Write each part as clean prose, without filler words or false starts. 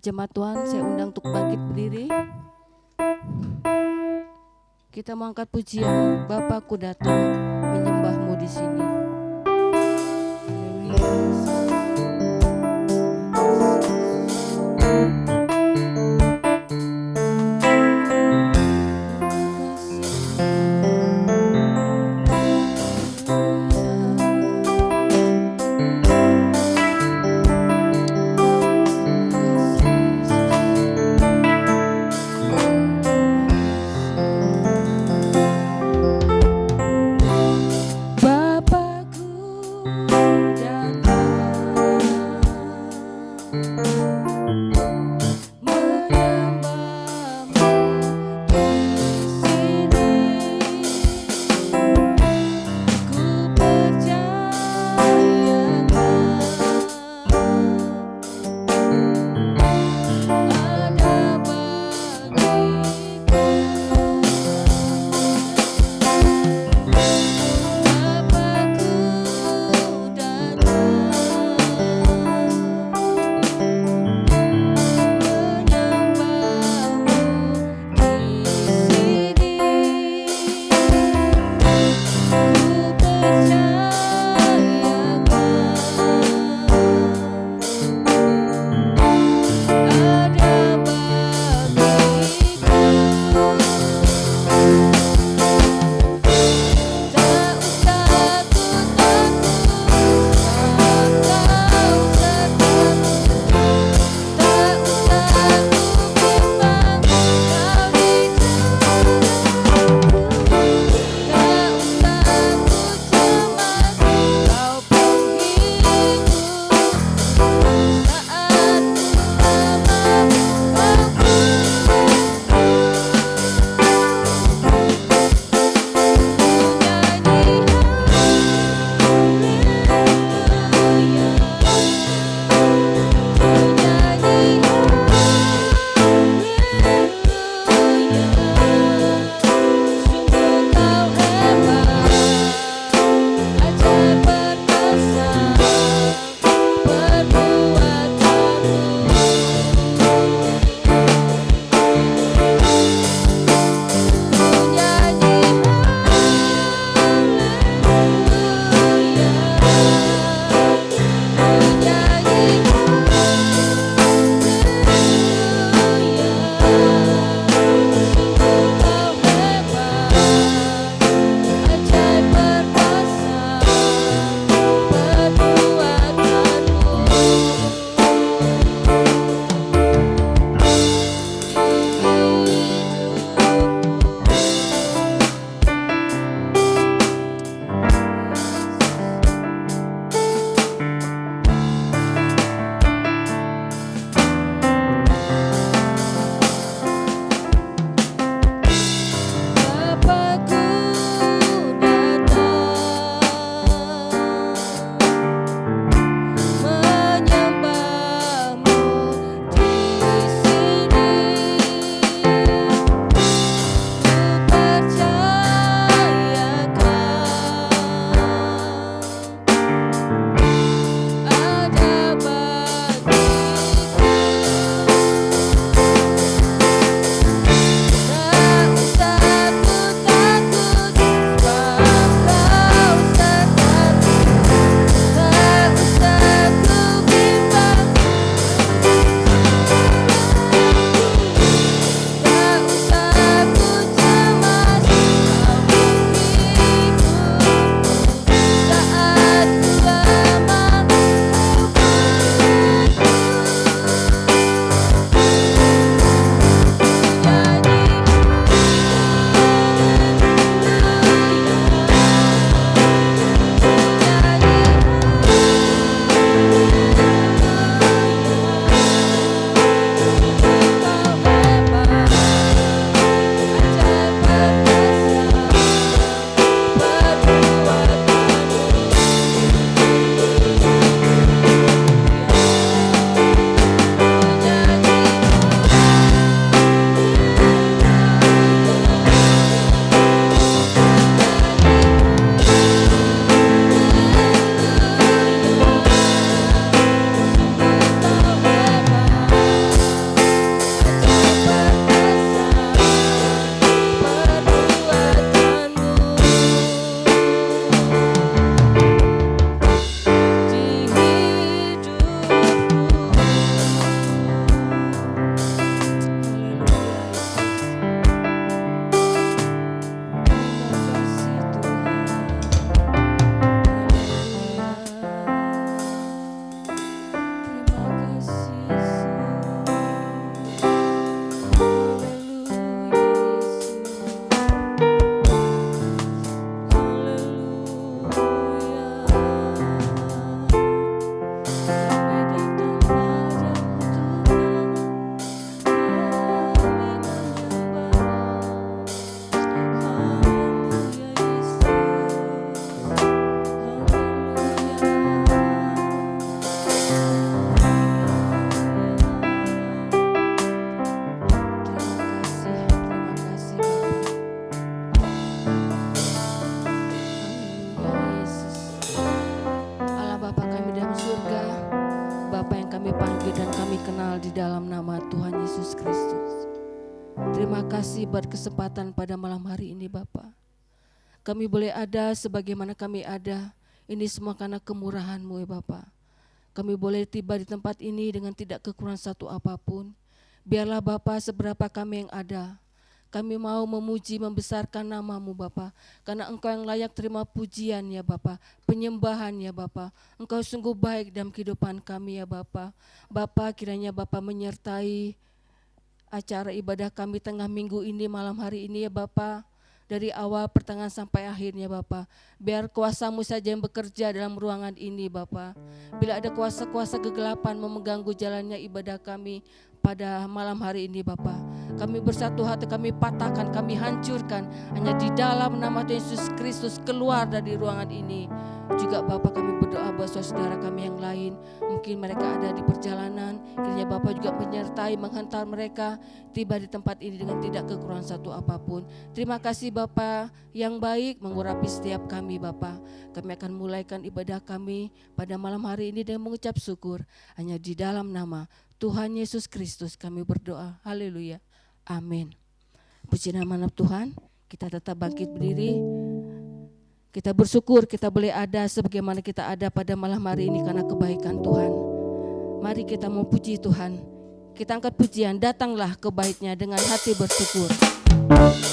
Jemaat Tuhan, saya undang untuk bangkit berdiri. Kita mengangkat pujian, Bapakku datang menyembahmu di sini. Bapa Terima kasih buat kesempatan pada malam hari ini Bapa. Kami boleh ada sebagaimana kami ada, ini semua karena kemurahan-Mu ya Bapa. Kami boleh tiba di tempat ini dengan tidak kekurangan satu apapun. Biarlah Bapa seberapa kami yang ada, kami mau memuji membesarkan nama-Mu Bapa, karena Engkau yang layak terima pujian ya Bapa, penyembahan ya Bapa. Engkau sungguh baik dalam kehidupan kami ya Bapa. Bapa, kiranya Bapa menyertai acara ibadah kami tengah minggu ini, malam hari ini ya Bapa, dari awal pertengahan sampai akhirnya Bapa. Biar kuasa-Mu saja yang bekerja dalam ruangan ini Bapa. Bila ada kuasa-kuasa kegelapan mengganggu jalannya ibadah kami pada malam hari ini Bapa, kami bersatu hati, kami patahkan, kami hancurkan, hanya di dalam nama Tuhan Yesus Kristus keluar dari ruangan ini. Juga Bapa, kami berdoa buat saudara kami yang lain, mungkin mereka ada di perjalanan, kiranya Bapa juga menyertai, menghantar mereka tiba di tempat ini dengan tidak kekurangan satu apapun. Terima kasih Bapa yang baik mengurapi setiap kami Bapa. Kami akan mulaikan ibadah kami pada malam hari ini dengan mengucap syukur, hanya di dalam nama Tuhan Yesus Kristus kami berdoa. Haleluya. Amin. Puji nama Tuhan. Kita tetap bangkit berdiri. Kita bersyukur kita boleh ada sebagaimana kita ada pada malam hari ini karena kebaikan Tuhan. Mari kita memuji Tuhan. Kita angkat pujian, datanglah ke bait-Nya dengan hati bersyukur. Dengan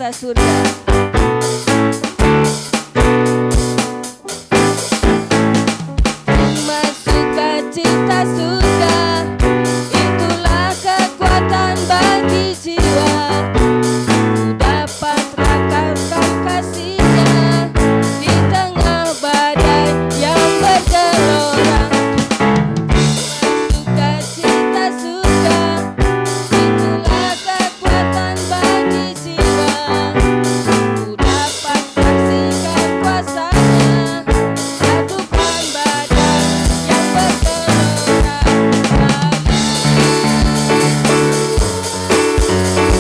bahasa surga. Sukacita surga, itulah kekuatan bagi jiwa. Ku dapat rasakan kasih-Nya di tengah badai yang bergelora. Sukacita surga, itulah kekuatan bagi jiwa. Ku dapat saksikan kuasa-Nya lakukan badai yang bergelora.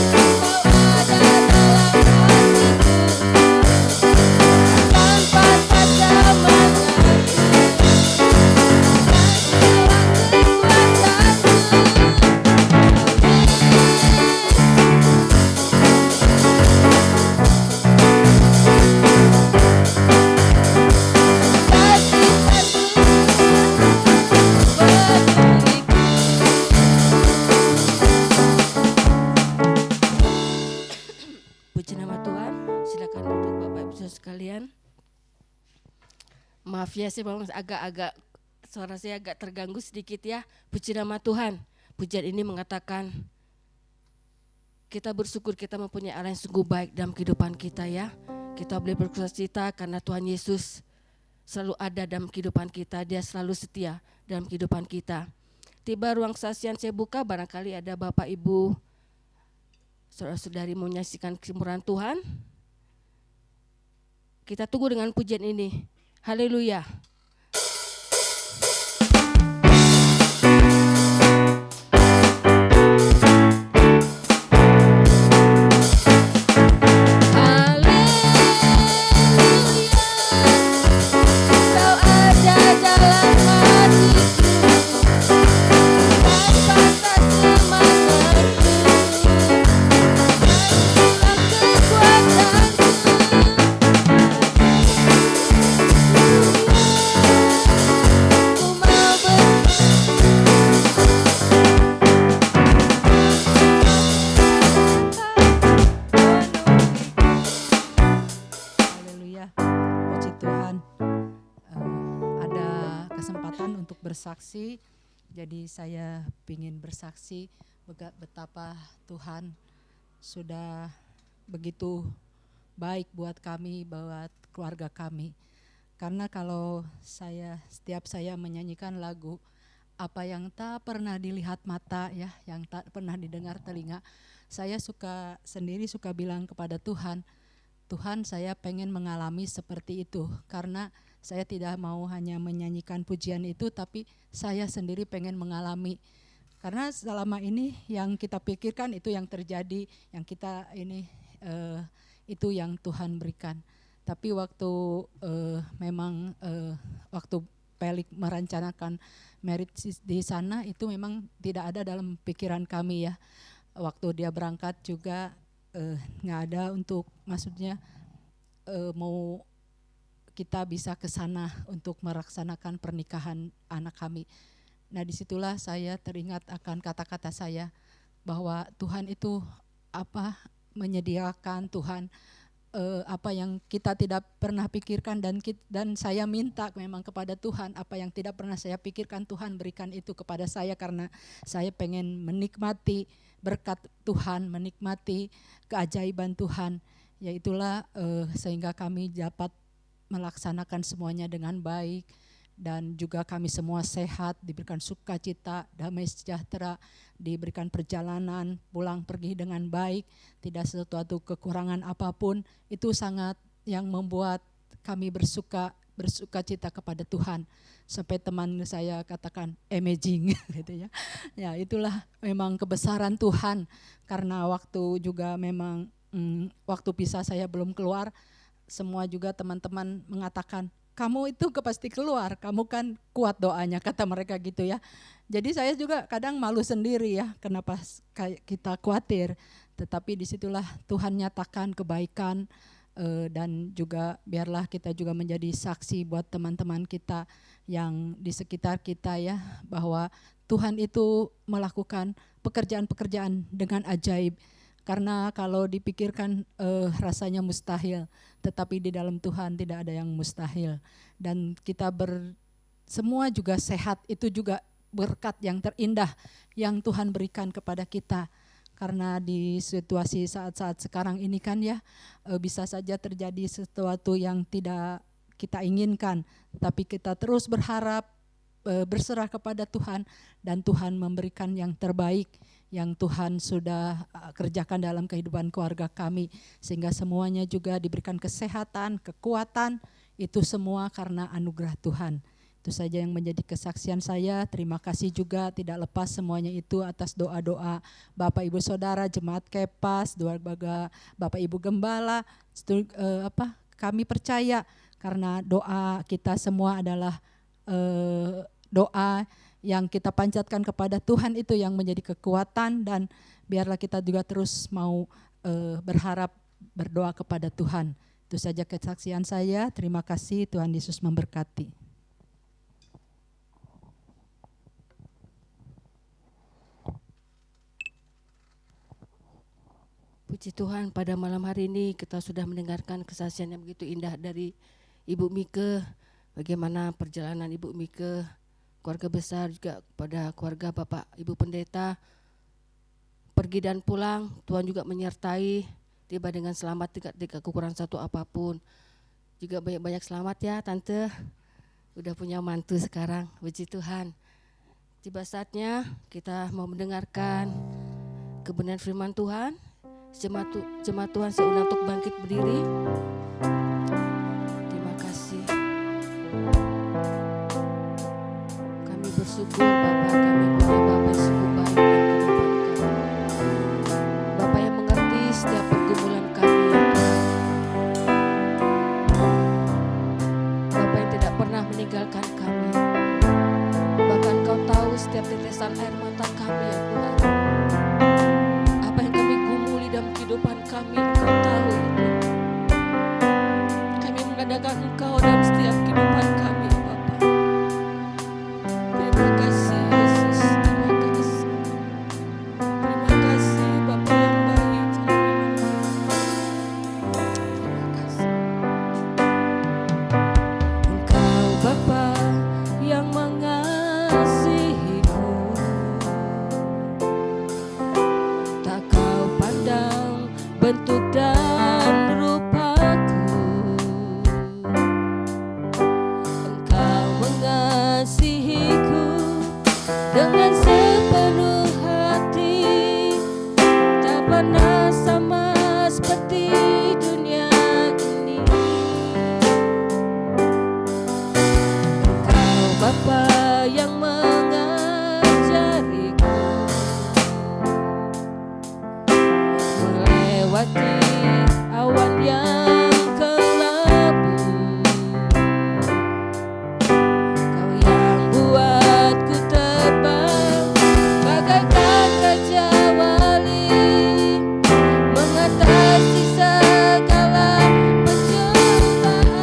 Tanpa kata mengerti, puji nama Tuhan. Silakan duduk Bapak Ibu Saudara sekalian. Maaf ya, saya memang agak suara saya agak terganggu sedikit ya. Puji nama Tuhan. Pujian ini mengatakan kita bersyukur kita mempunyai Allah yang sungguh baik dalam kehidupan kita ya. Kita boleh bersuka-cita karena Tuhan Yesus selalu ada dalam kehidupan kita. Dia selalu setia dalam kehidupan kita. Tiba ruang saksian saya buka, barangkali ada Bapak Ibu saudara-saudari mau menyaksikan kemurahan Tuhan. Kita tunggu dengan pujian ini. Haleluya. Bersaksi, jadi saya ingin bersaksi betapa Tuhan sudah begitu baik buat kami, buat keluarga kami. Karena kalau setiap saya menyanyikan lagu apa yang tak pernah dilihat mata ya, yang tak pernah didengar telinga, saya suka bilang kepada Tuhan, Tuhan saya pengen mengalami seperti itu, karena saya tidak mau hanya menyanyikan pujian itu, tapi saya sendiri pengen mengalami. Karena selama ini yang kita pikirkan itu yang terjadi, yang kita itu yang Tuhan berikan. Tapi waktu waktu Pelik merencanakan merit di sana, itu memang tidak ada dalam pikiran kami ya. Waktu dia berangkat juga nggak ada untuk, maksudnya mau kita bisa ke sana untuk melaksanakan pernikahan anak kami. Nah, disitulah saya teringat akan kata-kata saya bahwa Tuhan itu menyediakan Tuhan apa yang kita tidak pernah pikirkan, dan saya minta memang kepada Tuhan apa yang tidak pernah saya pikirkan, Tuhan berikan itu kepada saya, karena saya pengen menikmati berkat Tuhan, menikmati keajaiban Tuhan. Yaitulah sehingga kami dapat melaksanakan semuanya dengan baik, dan juga kami semua sehat, diberikan sukacita, damai sejahtera, diberikan perjalanan pulang pergi dengan baik, tidak sesuatu kekurangan apapun. Itu sangat yang membuat kami bersukacita kepada Tuhan. Sampai teman saya katakan amazing gitu ya. Ya, itulah memang kebesaran Tuhan, karena waktu juga memang waktu pisah saya belum keluar, semua juga teman-teman mengatakan, kamu itu pasti keluar, kamu kan kuat doanya, kata mereka gitu ya. Jadi saya juga kadang malu sendiri ya, kenapa kita khawatir. Tetapi disitulah Tuhan nyatakan kebaikan, dan juga biarlah kita juga menjadi saksi buat teman-teman kita yang di sekitar kita ya, bahwa Tuhan itu melakukan pekerjaan-pekerjaan dengan ajaib. Karena kalau dipikirkan rasanya mustahil, tetapi di dalam Tuhan tidak ada yang mustahil. Dan kita semua juga sehat, itu juga berkat yang terindah yang Tuhan berikan kepada kita. Karena di situasi saat-saat sekarang ini kan ya, bisa saja terjadi sesuatu yang tidak kita inginkan, tapi kita terus berharap, berserah kepada Tuhan, dan Tuhan memberikan yang terbaik yang Tuhan sudah kerjakan dalam kehidupan keluarga kami, sehingga semuanya juga diberikan kesehatan, kekuatan, itu semua karena anugerah Tuhan. Itu saja yang menjadi kesaksian saya. Terima kasih juga tidak lepas semuanya itu atas doa-doa Bapak Ibu Saudara, Jemaat Kepas, doa Bapak Ibu Gembala. Kami percaya karena doa kita semua adalah doa yang kita panjatkan kepada Tuhan, itu yang menjadi kekuatan, dan biarlah kita juga terus mau berharap berdoa kepada Tuhan. Itu saja kesaksian saya. Terima kasih, Tuhan Yesus memberkati. Puji Tuhan, pada malam hari ini kita sudah mendengarkan kesaksian yang begitu indah dari Ibu Mike. Bagaimana perjalanan Ibu Mike, keluarga besar, juga pada keluarga Bapak Ibu Pendeta, pergi dan pulang, Tuhan juga menyertai, tiba dengan selamat, tidak kekurangan satu apapun. Juga banyak-banyak selamat ya Tante, udah punya mantu sekarang, puji Tuhan. Tiba saatnya kita mau mendengarkan kebenaran firman Tuhan. Jemaat Tuhan saya undang untuk bangkit berdiri. Terima kasih. Kami bersyukur Bapak, kami punya Bapak sungguh baik dalam kehidupan kami. Bapak yang mengerti setiap pergumulan kami ya Tuhan. Bapak yang tidak pernah meninggalkan kami. Bahkan Kau tahu setiap tetesan air mata kami ya Tuhan. Apa yang kami gumuli dalam kehidupan kami, Engkau tahu ya Tuhan. Kami mengadakan Engkau dalam setiap kehidupan kami ya Bapak. Terima kasih Yesus, terima kasih. Terima kasih Bapak yang baik. Terima kasih. Engkau Bapa yang mengasihiku, tak Kau pandang bentuk dan rupaku. Engkau mengasihiku dengan sepenuh hati, tak pernah sama seperti dunia ini. Engkau Bapa yang mengajariku melewati awan yang kelabu. Kau yang buatku terbang bagaikan raja wali, mengatasi segala pencobaan.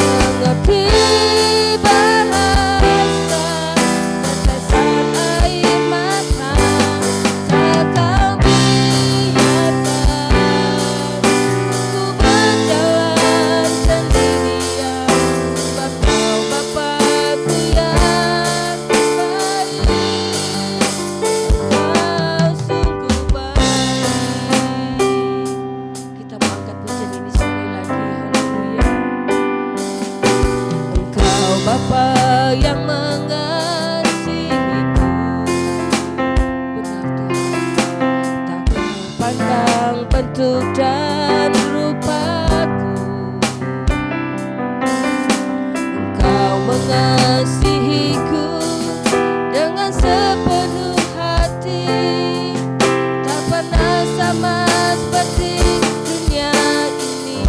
Mengerti bahasa tetesan air mata, tak Kau biarkan ku berjalan sendirian. Sebab Kau Bapa-Ku yang baik, Kau sungguh baik. Kita angkat pujian ini sekali lagi, haleluya. Engkau Bapa yang mengasihiku, benar Tuhan, tak Kau pandang bentuk dan rupaku. Engkau mengasihiku dengan sepenuh hati, tak pernah sama seperti dunia ini.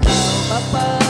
Engkau Bapa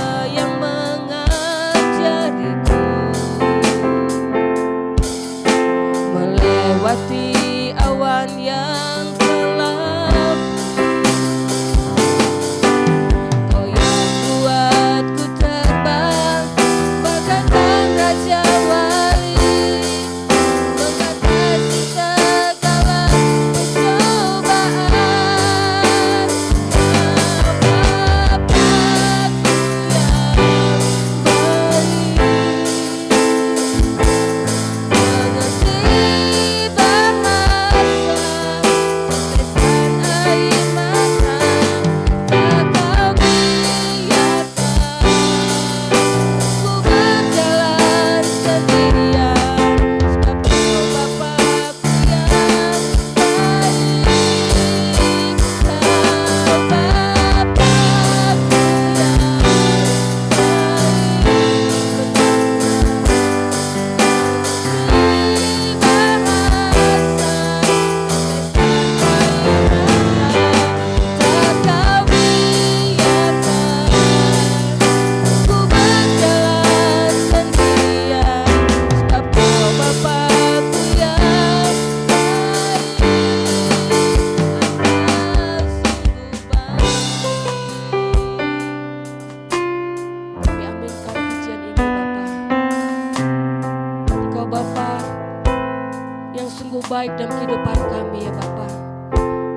baik dalam kehidupan kami ya Bapa.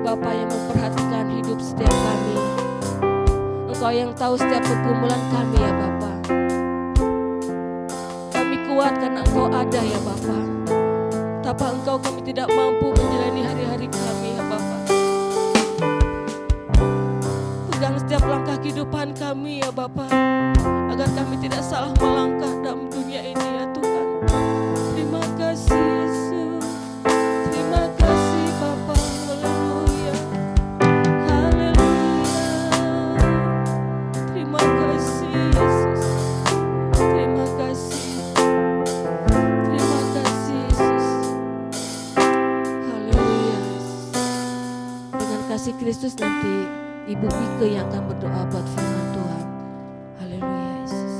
Bapa yang memperhatikan hidup setiap kami. Engkau yang tahu setiap pergumulan kami ya Bapa. Kami kuat karena Engkau ada ya Bapa. Tanpa Engkau kami tidak mampu menjalani hari-hari kami ya Bapa. Pegang setiap langkah kehidupan kami ya Bapa, agar kami tidak salah melangkah dalam dunia ini ya Tuhan. Terima kasih Yesus, terima kasih Bapa. Haleluya, haleluya. Terima kasih Yesus, terima kasih, terima kasih Yesus. Haleluya. Dengan kasih Kristus nanti Ibu Mika yang akan berdoa buat firman Tuhan. Haleluya Yesus.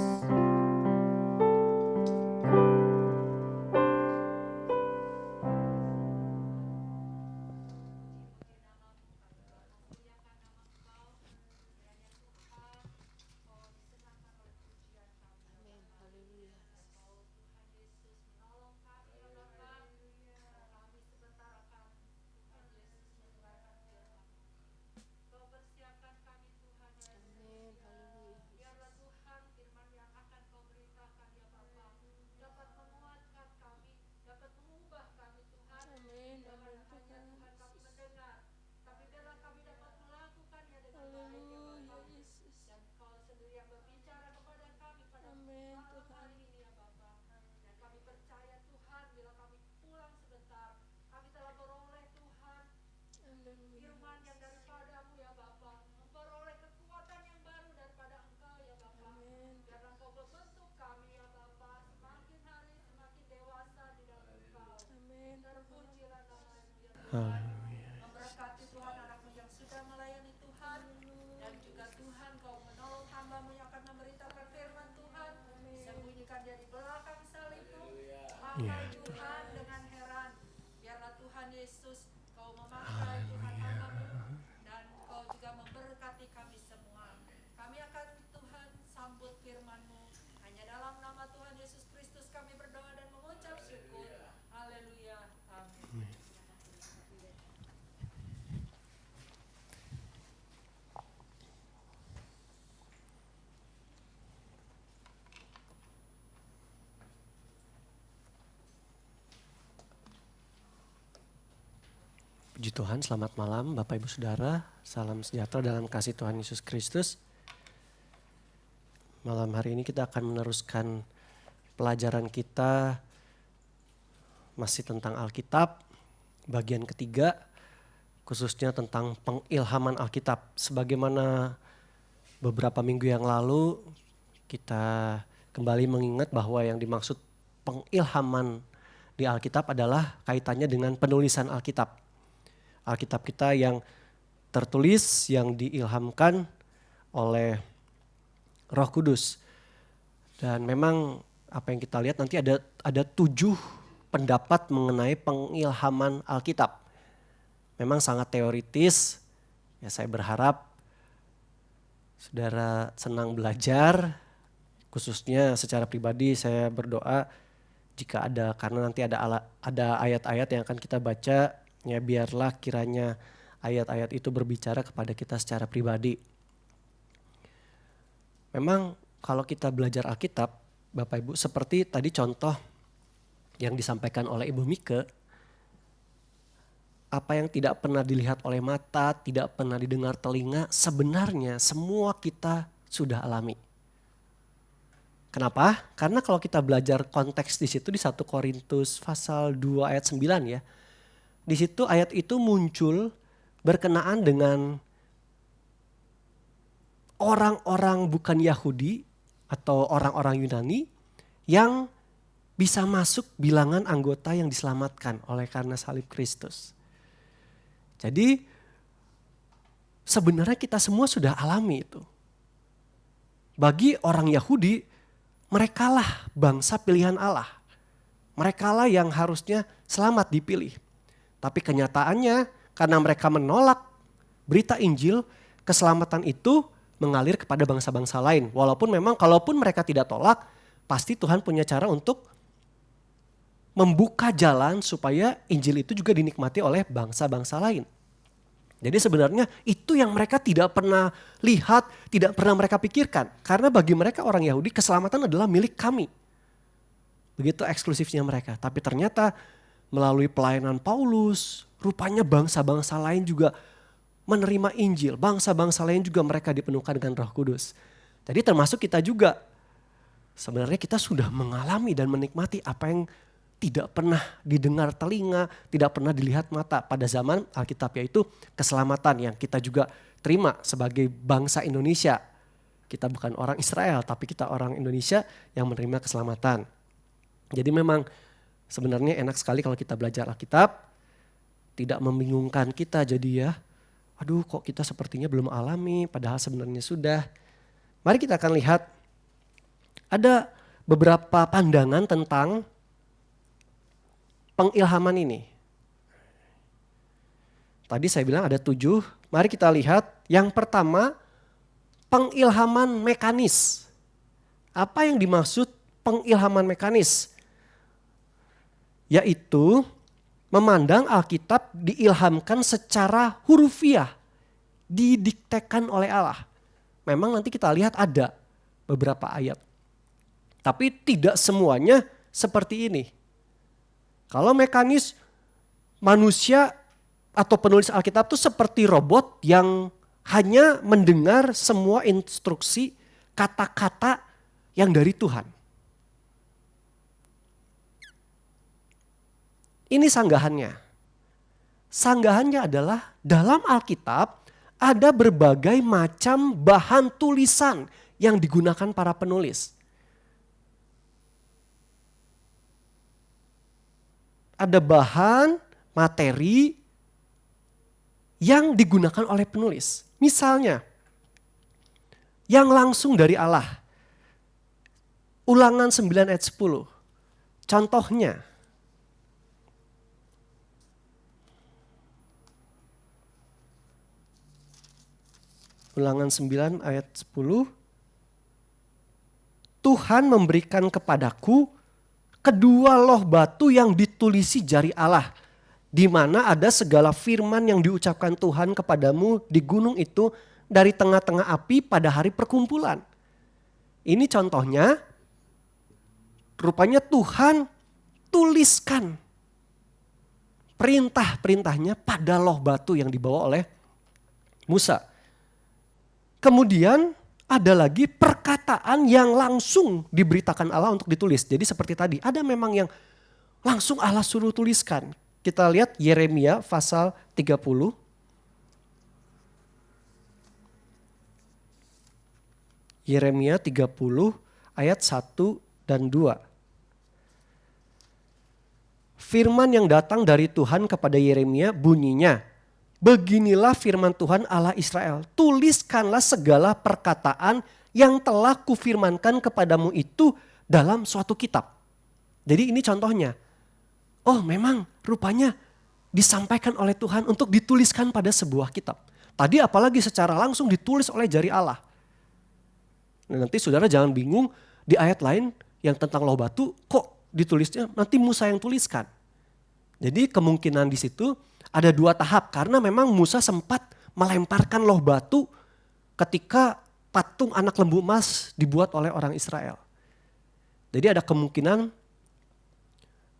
Memberkati Tuhan anakmu yang sudah melayani Tuhan, dan juga Tuhan kau menolong hamba-mu yang akan memberitakan firman Tuhan. Sembunyikan dia di belakang salibmu, pakai Tuhan dengan heran. Biarlah Tuhan Yesus kau memakai Tuhan hamba-mu, dan kau juga memberkati kami semua. Kami akan Tuhan sambut firman-mu. Hanya dalam nama Tuhan Yesus Kristus kami berdoa dan mengucap syukur. Haleluya. Amin. Puji Tuhan, selamat malam Bapak Ibu Saudara, salam sejahtera dalam kasih Tuhan Yesus Kristus. Malam hari ini kita akan meneruskan pelajaran kita masih tentang Alkitab, bagian ketiga, khususnya tentang pengilhaman Alkitab. Sebagaimana beberapa minggu yang lalu kita kembali mengingat bahwa yang dimaksud pengilhaman di Alkitab adalah kaitannya dengan penulisan Alkitab. Alkitab kita yang tertulis, yang diilhamkan oleh Roh Kudus. Dan memang apa yang kita lihat nanti ada 7 pendapat mengenai pengilhaman Alkitab. Memang sangat teoritis, ya saya berharap saudara senang belajar, khususnya secara pribadi saya berdoa jika ada, karena nanti ada ayat-ayat yang akan kita baca, ya biarlah kiranya ayat-ayat itu berbicara kepada kita secara pribadi. Memang kalau kita belajar Alkitab, Bapak Ibu, seperti tadi contoh yang disampaikan oleh Ibu Mika, apa yang tidak pernah dilihat oleh mata, tidak pernah didengar telinga, sebenarnya semua kita sudah alami. Kenapa? Karena kalau kita belajar konteks di situ di 1 Korintus pasal 2 ayat 9 ya. Di situ ayat itu muncul berkenaan dengan orang-orang bukan Yahudi atau orang-orang Yunani yang bisa masuk bilangan anggota yang diselamatkan oleh karena salib Kristus. Jadi sebenarnya kita semua sudah alami itu. Bagi orang Yahudi, merekalah bangsa pilihan Allah. Merekalah yang harusnya selamat dipilih. Tapi kenyataannya karena mereka menolak berita Injil, keselamatan itu mengalir kepada bangsa-bangsa lain. Walaupun memang kalaupun mereka tidak tolak, pasti Tuhan punya cara untuk membuka jalan supaya Injil itu juga dinikmati oleh bangsa-bangsa lain. Jadi sebenarnya itu yang mereka tidak pernah lihat, tidak pernah mereka pikirkan. Karena bagi mereka orang Yahudi keselamatan adalah milik kami. Begitu eksklusifnya mereka. Tapi ternyata melalui pelayanan Paulus, rupanya bangsa-bangsa lain juga menerima Injil. Bangsa-bangsa lain juga mereka dipenuhkan dengan Roh Kudus. Jadi termasuk kita juga. Sebenarnya kita sudah mengalami dan menikmati apa yang tidak pernah didengar telinga, tidak pernah dilihat mata pada zaman Alkitab, yaitu keselamatan yang kita juga terima sebagai bangsa Indonesia. Kita bukan orang Israel, tapi kita orang Indonesia yang menerima keselamatan. Jadi memang sebenarnya enak sekali kalau kita belajar Alkitab, tidak membingungkan kita jadi ya, aduh kok kita sepertinya belum alami, padahal sebenarnya sudah. Mari kita akan lihat ada beberapa pandangan tentang pengilhaman ini. Tadi saya bilang ada 7, mari kita lihat. Yang pertama, pengilhaman mekanis. Apa yang dimaksud pengilhaman mekanis? Yaitu memandang Alkitab diilhamkan secara hurufiah, didiktekan oleh Allah. Memang nanti kita lihat ada beberapa ayat. Tapi tidak semuanya seperti ini. Kalau mekanis, manusia atau penulis Alkitab itu seperti robot yang hanya mendengar semua instruksi, kata-kata yang dari Tuhan. Ini sanggahannya. Sanggahannya adalah dalam Alkitab ada berbagai macam bahan tulisan yang digunakan para penulis. Ada bahan, materi yang digunakan oleh penulis. Misalnya, yang langsung dari Allah. Ulangan 9 ayat 10. Contohnya, Ulangan 9 ayat 10. Tuhan memberikan kepadaku kedua loh batu yang ditulisi jari Allah, di mana ada segala firman yang diucapkan Tuhan kepadamu di gunung itu dari tengah-tengah api pada hari perkumpulan. Ini contohnya, rupanya Tuhan tuliskan perintah-perintahnya pada loh batu yang dibawa oleh Musa. Kemudian ada lagi perkataan yang langsung diberitakan Allah untuk ditulis. Jadi seperti tadi, ada memang yang langsung Allah suruh tuliskan. Kita lihat Yeremia pasal 30. Yeremia 30 ayat 1 dan 2. Firman yang datang dari Tuhan kepada Yeremia bunyinya, beginilah firman Tuhan Allah Israel, tuliskanlah segala perkataan yang telah kufirmankan kepadamu itu dalam suatu kitab. Jadi ini contohnya. Oh memang rupanya disampaikan oleh Tuhan untuk dituliskan pada sebuah kitab. Tadi apalagi secara langsung ditulis oleh jari Allah. Nah, nanti saudara jangan bingung di ayat lain yang tentang loh batu kok ditulisnya nanti Musa yang tuliskan. Jadi kemungkinan di situ ada 2 tahap karena memang Musa sempat melemparkan loh batu ketika patung anak lembu emas dibuat oleh orang Israel. Jadi ada kemungkinan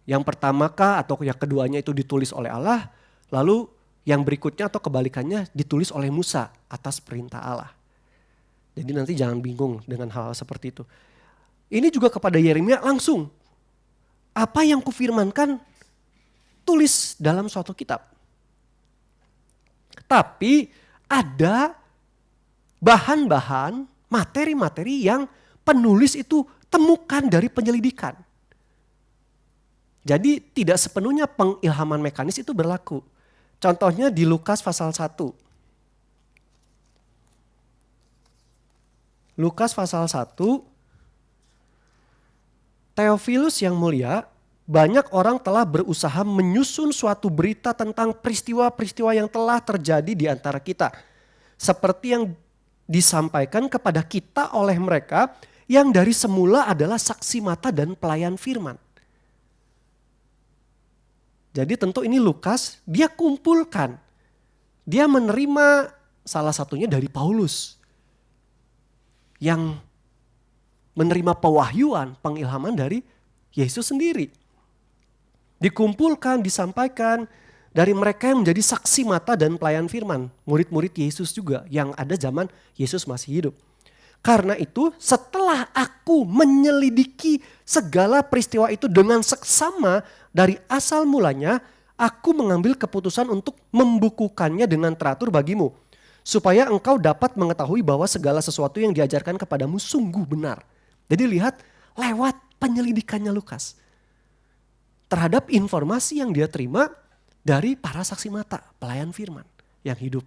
yang pertamakah atau yang keduanya itu ditulis oleh Allah, lalu yang berikutnya atau kebalikannya ditulis oleh Musa atas perintah Allah. Jadi nanti jangan bingung dengan hal seperti itu. Ini juga kepada Yeremia langsung. Apa yang kufirmankan tulis dalam suatu kitab. Tapi ada bahan-bahan, materi-materi yang penulis itu temukan dari penyelidikan. Jadi tidak sepenuhnya pengilhaman mekanis itu berlaku. Contohnya di Lukas pasal 1. Lukas pasal 1, Theophilus yang mulia, banyak orang telah berusaha menyusun suatu berita tentang peristiwa-peristiwa yang telah terjadi di antara kita. Seperti yang disampaikan kepada kita oleh mereka yang dari semula adalah saksi mata dan pelayan firman. Jadi tentu ini Lukas, dia kumpulkan. Dia menerima salah satunya dari Paulus. Yang menerima pewahyuan, pengilhaman dari Yesus sendiri. Dikumpulkan, disampaikan dari mereka yang menjadi saksi mata dan pelayan firman. Murid-murid Yesus juga yang ada zaman Yesus masih hidup. Karena itu setelah aku menyelidiki segala peristiwa itu dengan seksama dari asal mulanya, aku mengambil keputusan untuk membukukannya dengan teratur bagimu. Supaya engkau dapat mengetahui bahwa segala sesuatu yang diajarkan kepadamu sungguh benar. Jadi lihat lewat penyelidikannya Lukas. Terhadap informasi yang dia terima dari para saksi mata, pelayan firman yang hidup.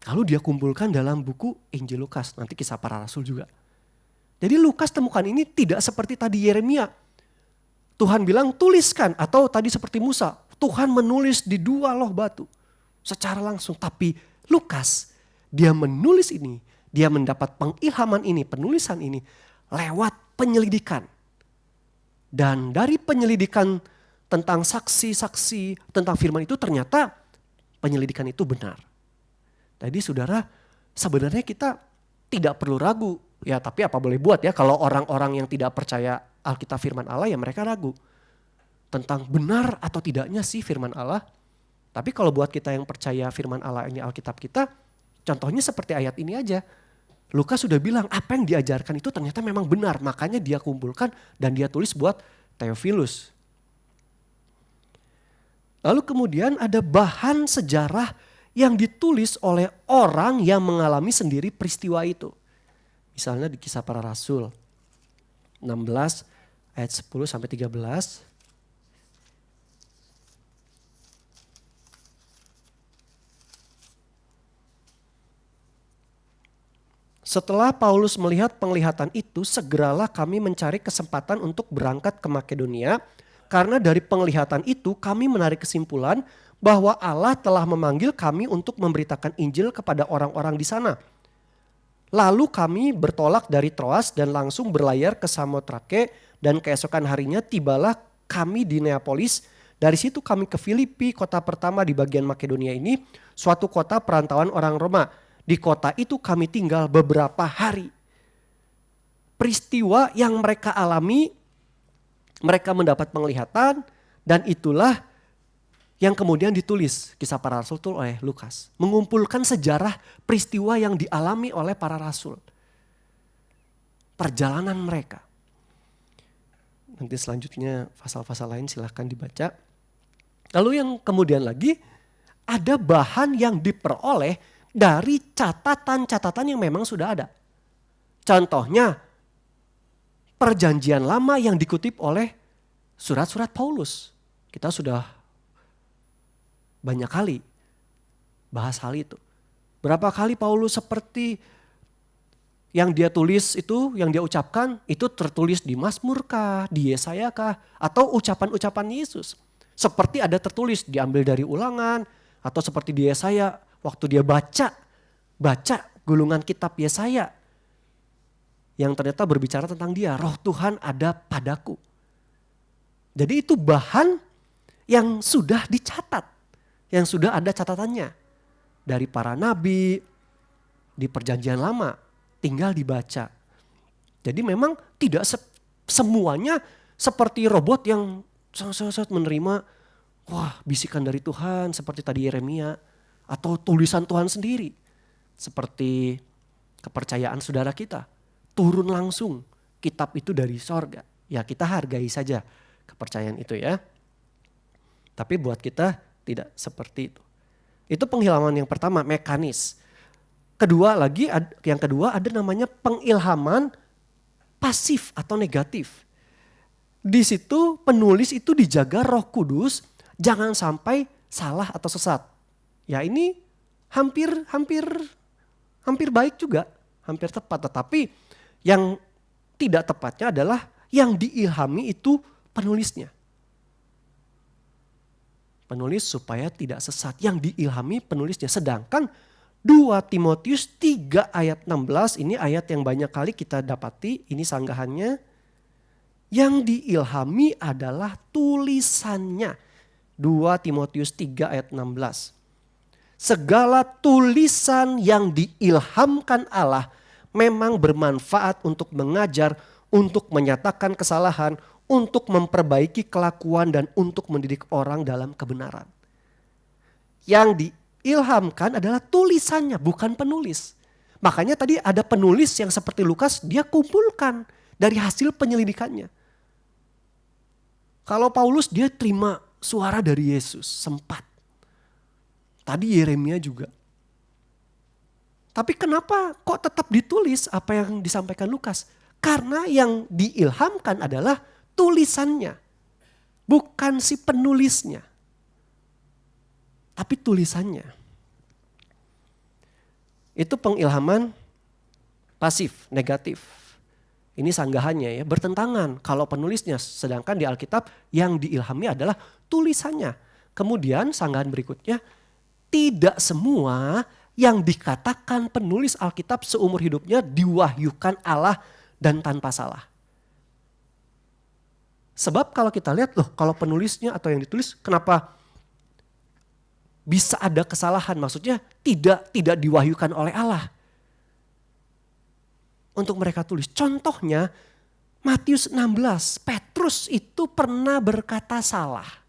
Lalu dia kumpulkan dalam buku Injil Lukas, nanti Kisah Para Rasul juga. Jadi Lukas temukan ini tidak seperti tadi Yeremia. Tuhan bilang tuliskan, atau tadi seperti Musa, Tuhan menulis di 2 loh batu secara langsung. Tapi Lukas, dia menulis ini, dia mendapat pengilhaman ini, penulisan ini lewat penyelidikan. Dan dari penyelidikan tentang saksi-saksi tentang firman itu ternyata penyelidikan itu benar. Jadi saudara, sebenarnya kita tidak perlu ragu. Ya tapi apa boleh buat ya, kalau orang-orang yang tidak percaya Alkitab firman Allah ya mereka ragu. Tentang benar atau tidaknya sih firman Allah. Tapi kalau buat kita yang percaya firman Allah ini Alkitab kita, contohnya seperti ayat ini aja. Lukas sudah bilang apa yang diajarkan itu ternyata memang benar. Makanya dia kumpulkan dan dia tulis buat Theophilus. Lalu kemudian ada bahan sejarah yang ditulis oleh orang yang mengalami sendiri peristiwa itu. Misalnya di Kisah Para Rasul 16 ayat 10 sampai 13. Setelah Paulus melihat penglihatan itu, segeralah kami mencari kesempatan untuk berangkat ke Makedonia. Karena dari penglihatan itu kami menarik kesimpulan bahwa Allah telah memanggil kami untuk memberitakan Injil kepada orang-orang di sana. Lalu kami bertolak dari Troas dan langsung berlayar ke Samotrake, dan keesokan harinya tibalah kami di Neapolis. Dari situ kami ke Filipi, kota pertama di bagian Makedonia ini, suatu kota perantauan orang Roma. Di kota itu kami tinggal beberapa hari. Peristiwa yang mereka alami, mereka mendapat penglihatan, dan itulah yang kemudian ditulis Kisah Para Rasul oleh Lukas. Mengumpulkan sejarah peristiwa yang dialami oleh para rasul. Perjalanan mereka. Nanti selanjutnya pasal-pasal lain silahkan dibaca. Lalu yang kemudian lagi ada bahan yang diperoleh dari catatan-catatan yang memang sudah ada. Contohnya perjanjian lama yang dikutip oleh surat-surat Paulus. Kita sudah banyak kali bahas hal itu. Berapa kali Paulus seperti yang dia tulis itu, yang dia ucapkan itu tertulis di Mazmur kah, di Yesaya kah, atau ucapan-ucapan Yesus. Seperti ada tertulis diambil dari Ulangan, atau seperti di Yesaya waktu dia baca gulungan kitab Yesaya yang ternyata berbicara tentang dia, Roh Tuhan ada padaku. Jadi itu bahan yang sudah dicatat, yang sudah ada catatannya dari para nabi di perjanjian lama, tinggal dibaca. Jadi memang tidak semuanya seperti robot yang menerima wah bisikan dari Tuhan seperti tadi Yeremia atau tulisan Tuhan sendiri seperti kepercayaan saudara kita. Turun langsung kitab itu dari sorga. Ya kita hargai saja kepercayaan itu ya. Tapi buat kita tidak seperti itu. Itu pengilhaman yang pertama, mekanis. Yang kedua ada namanya pengilhaman pasif atau negatif. Di situ penulis itu dijaga Roh Kudus jangan sampai salah atau sesat. Ya ini hampir baik juga, hampir tepat. Tetapi yang tidak tepatnya adalah yang diilhami itu penulisnya. Penulis supaya tidak sesat, yang diilhami penulisnya. Sedangkan 2 Timotius 3 ayat 16 ini ayat yang banyak kali kita dapati, ini sanggahannya. Yang diilhami adalah tulisannya. 2 Timotius 3 ayat 16. Segala tulisan yang diilhamkan Allah memang bermanfaat untuk mengajar, untuk menyatakan kesalahan, untuk memperbaiki kelakuan dan untuk mendidik orang dalam kebenaran. Yang diilhamkan adalah tulisannya, bukan penulis. Makanya tadi ada penulis yang seperti Lukas, dia kumpulkan dari hasil penyelidikannya. Kalau Paulus dia terima suara dari Yesus, sempat. Tadi Yeremia juga. Tapi kenapa kok tetap ditulis apa yang disampaikan Lukas? Karena yang diilhamkan adalah tulisannya. Bukan si penulisnya. Tapi tulisannya. Itu pengilhaman pasif, negatif. Ini sanggahannya ya, bertentangan kalau penulisnya. Sedangkan di Alkitab yang diilhami adalah tulisannya. Kemudian sanggahan berikutnya, tidak semua yang dikatakan penulis Alkitab seumur hidupnya diwahyukan Allah dan tanpa salah. Sebab kalau kita lihat loh, kalau penulisnya atau yang ditulis kenapa bisa ada kesalahan? Maksudnya tidak diwahyukan oleh Allah untuk mereka tulis. Contohnya Matius 16, Petrus itu pernah berkata salah.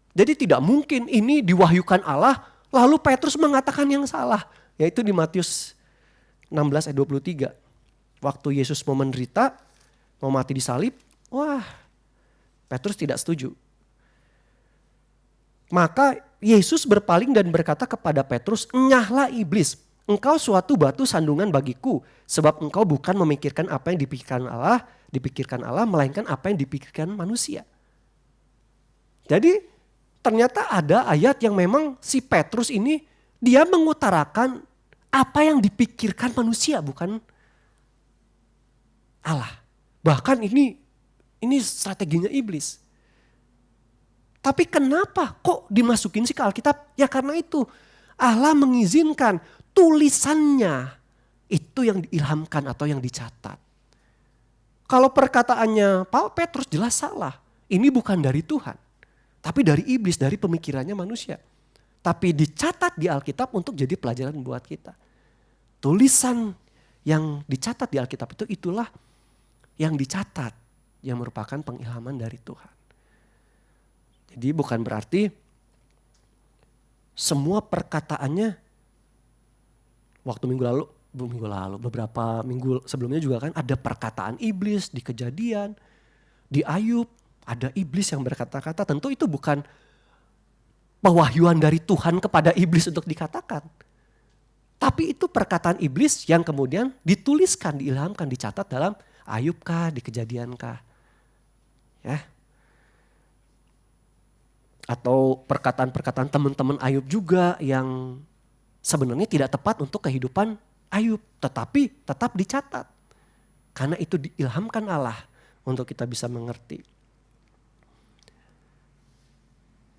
Jadi tidak mungkin ini diwahyukan Allah lalu Petrus mengatakan yang salah. Yaitu di Matius 16 ayat 23. Waktu Yesus mau menderita, mau mati di salib, wah Petrus tidak setuju. Maka Yesus berpaling dan berkata kepada Petrus, "Enyahlah iblis, engkau suatu batu sandungan bagiku, sebab engkau bukan memikirkan apa yang dipikirkan Allah, melainkan apa yang dipikirkan manusia." Jadi ternyata ada ayat yang memang si Petrus ini dia mengutarakan apa yang dipikirkan manusia, bukan Allah. Bahkan ini strateginya iblis. Tapi kenapa kok dimasukin sih ke Alkitab? Ya karena itu Allah mengizinkan tulisannya itu yang diilhamkan atau yang dicatat. Kalau perkataannya Petrus jelas salah. Ini bukan dari Tuhan. Tapi dari iblis, dari pemikirannya manusia. Tapi dicatat di Alkitab untuk jadi pelajaran buat kita. Tulisan yang dicatat di Alkitab itulah yang dicatat. Yang merupakan pengilhaman dari Tuhan. Jadi bukan berarti semua perkataannya waktu minggu lalu, beberapa minggu sebelumnya juga kan ada perkataan iblis di Kejadian, di Ayub. Ada iblis yang berkata-kata, tentu itu bukan pewahyuan dari Tuhan kepada iblis untuk dikatakan. Tapi itu perkataan iblis yang kemudian dituliskan, diilhamkan, dicatat dalam Ayub kah, di Kejadian kah. Ya. Atau perkataan-perkataan teman-teman Ayub juga yang sebenarnya tidak tepat untuk kehidupan Ayub. Tetapi tetap dicatat. Karena itu diilhamkan Allah untuk kita bisa mengerti.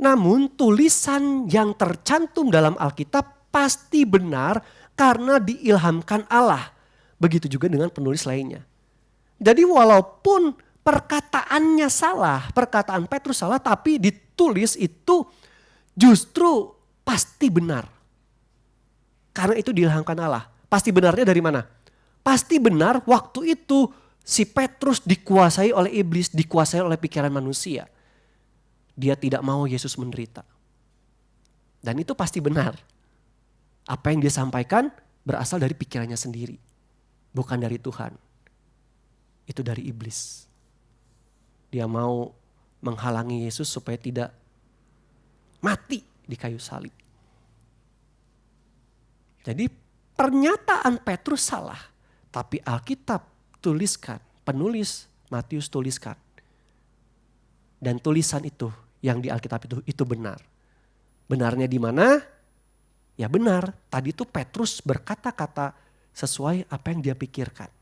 Namun tulisan yang tercantum dalam Alkitab pasti benar karena diilhamkan Allah. Begitu juga dengan penulis lainnya. Jadi walaupun perkataannya salah, perkataan Petrus salah, tapi ditulis itu justru pasti benar. Karena itu diilhamkan Allah. Pasti benarnya dari mana? Pasti benar waktu itu si Petrus dikuasai oleh iblis, dikuasai oleh pikiran manusia. Dia tidak mau Yesus menderita. Dan itu pasti benar. Apa yang dia sampaikan berasal dari pikirannya sendiri. Bukan dari Tuhan. Itu dari iblis. Dia mau menghalangi Yesus supaya tidak mati di kayu salib. Jadi pernyataan Petrus salah. Tapi Alkitab tuliskan, penulis Matius tuliskan. Dan tulisan itu yang di Alkitab itu benar. Benarnya di mana? Ya benar, tadi itu Petrus berkata-kata sesuai apa yang dia pikirkan.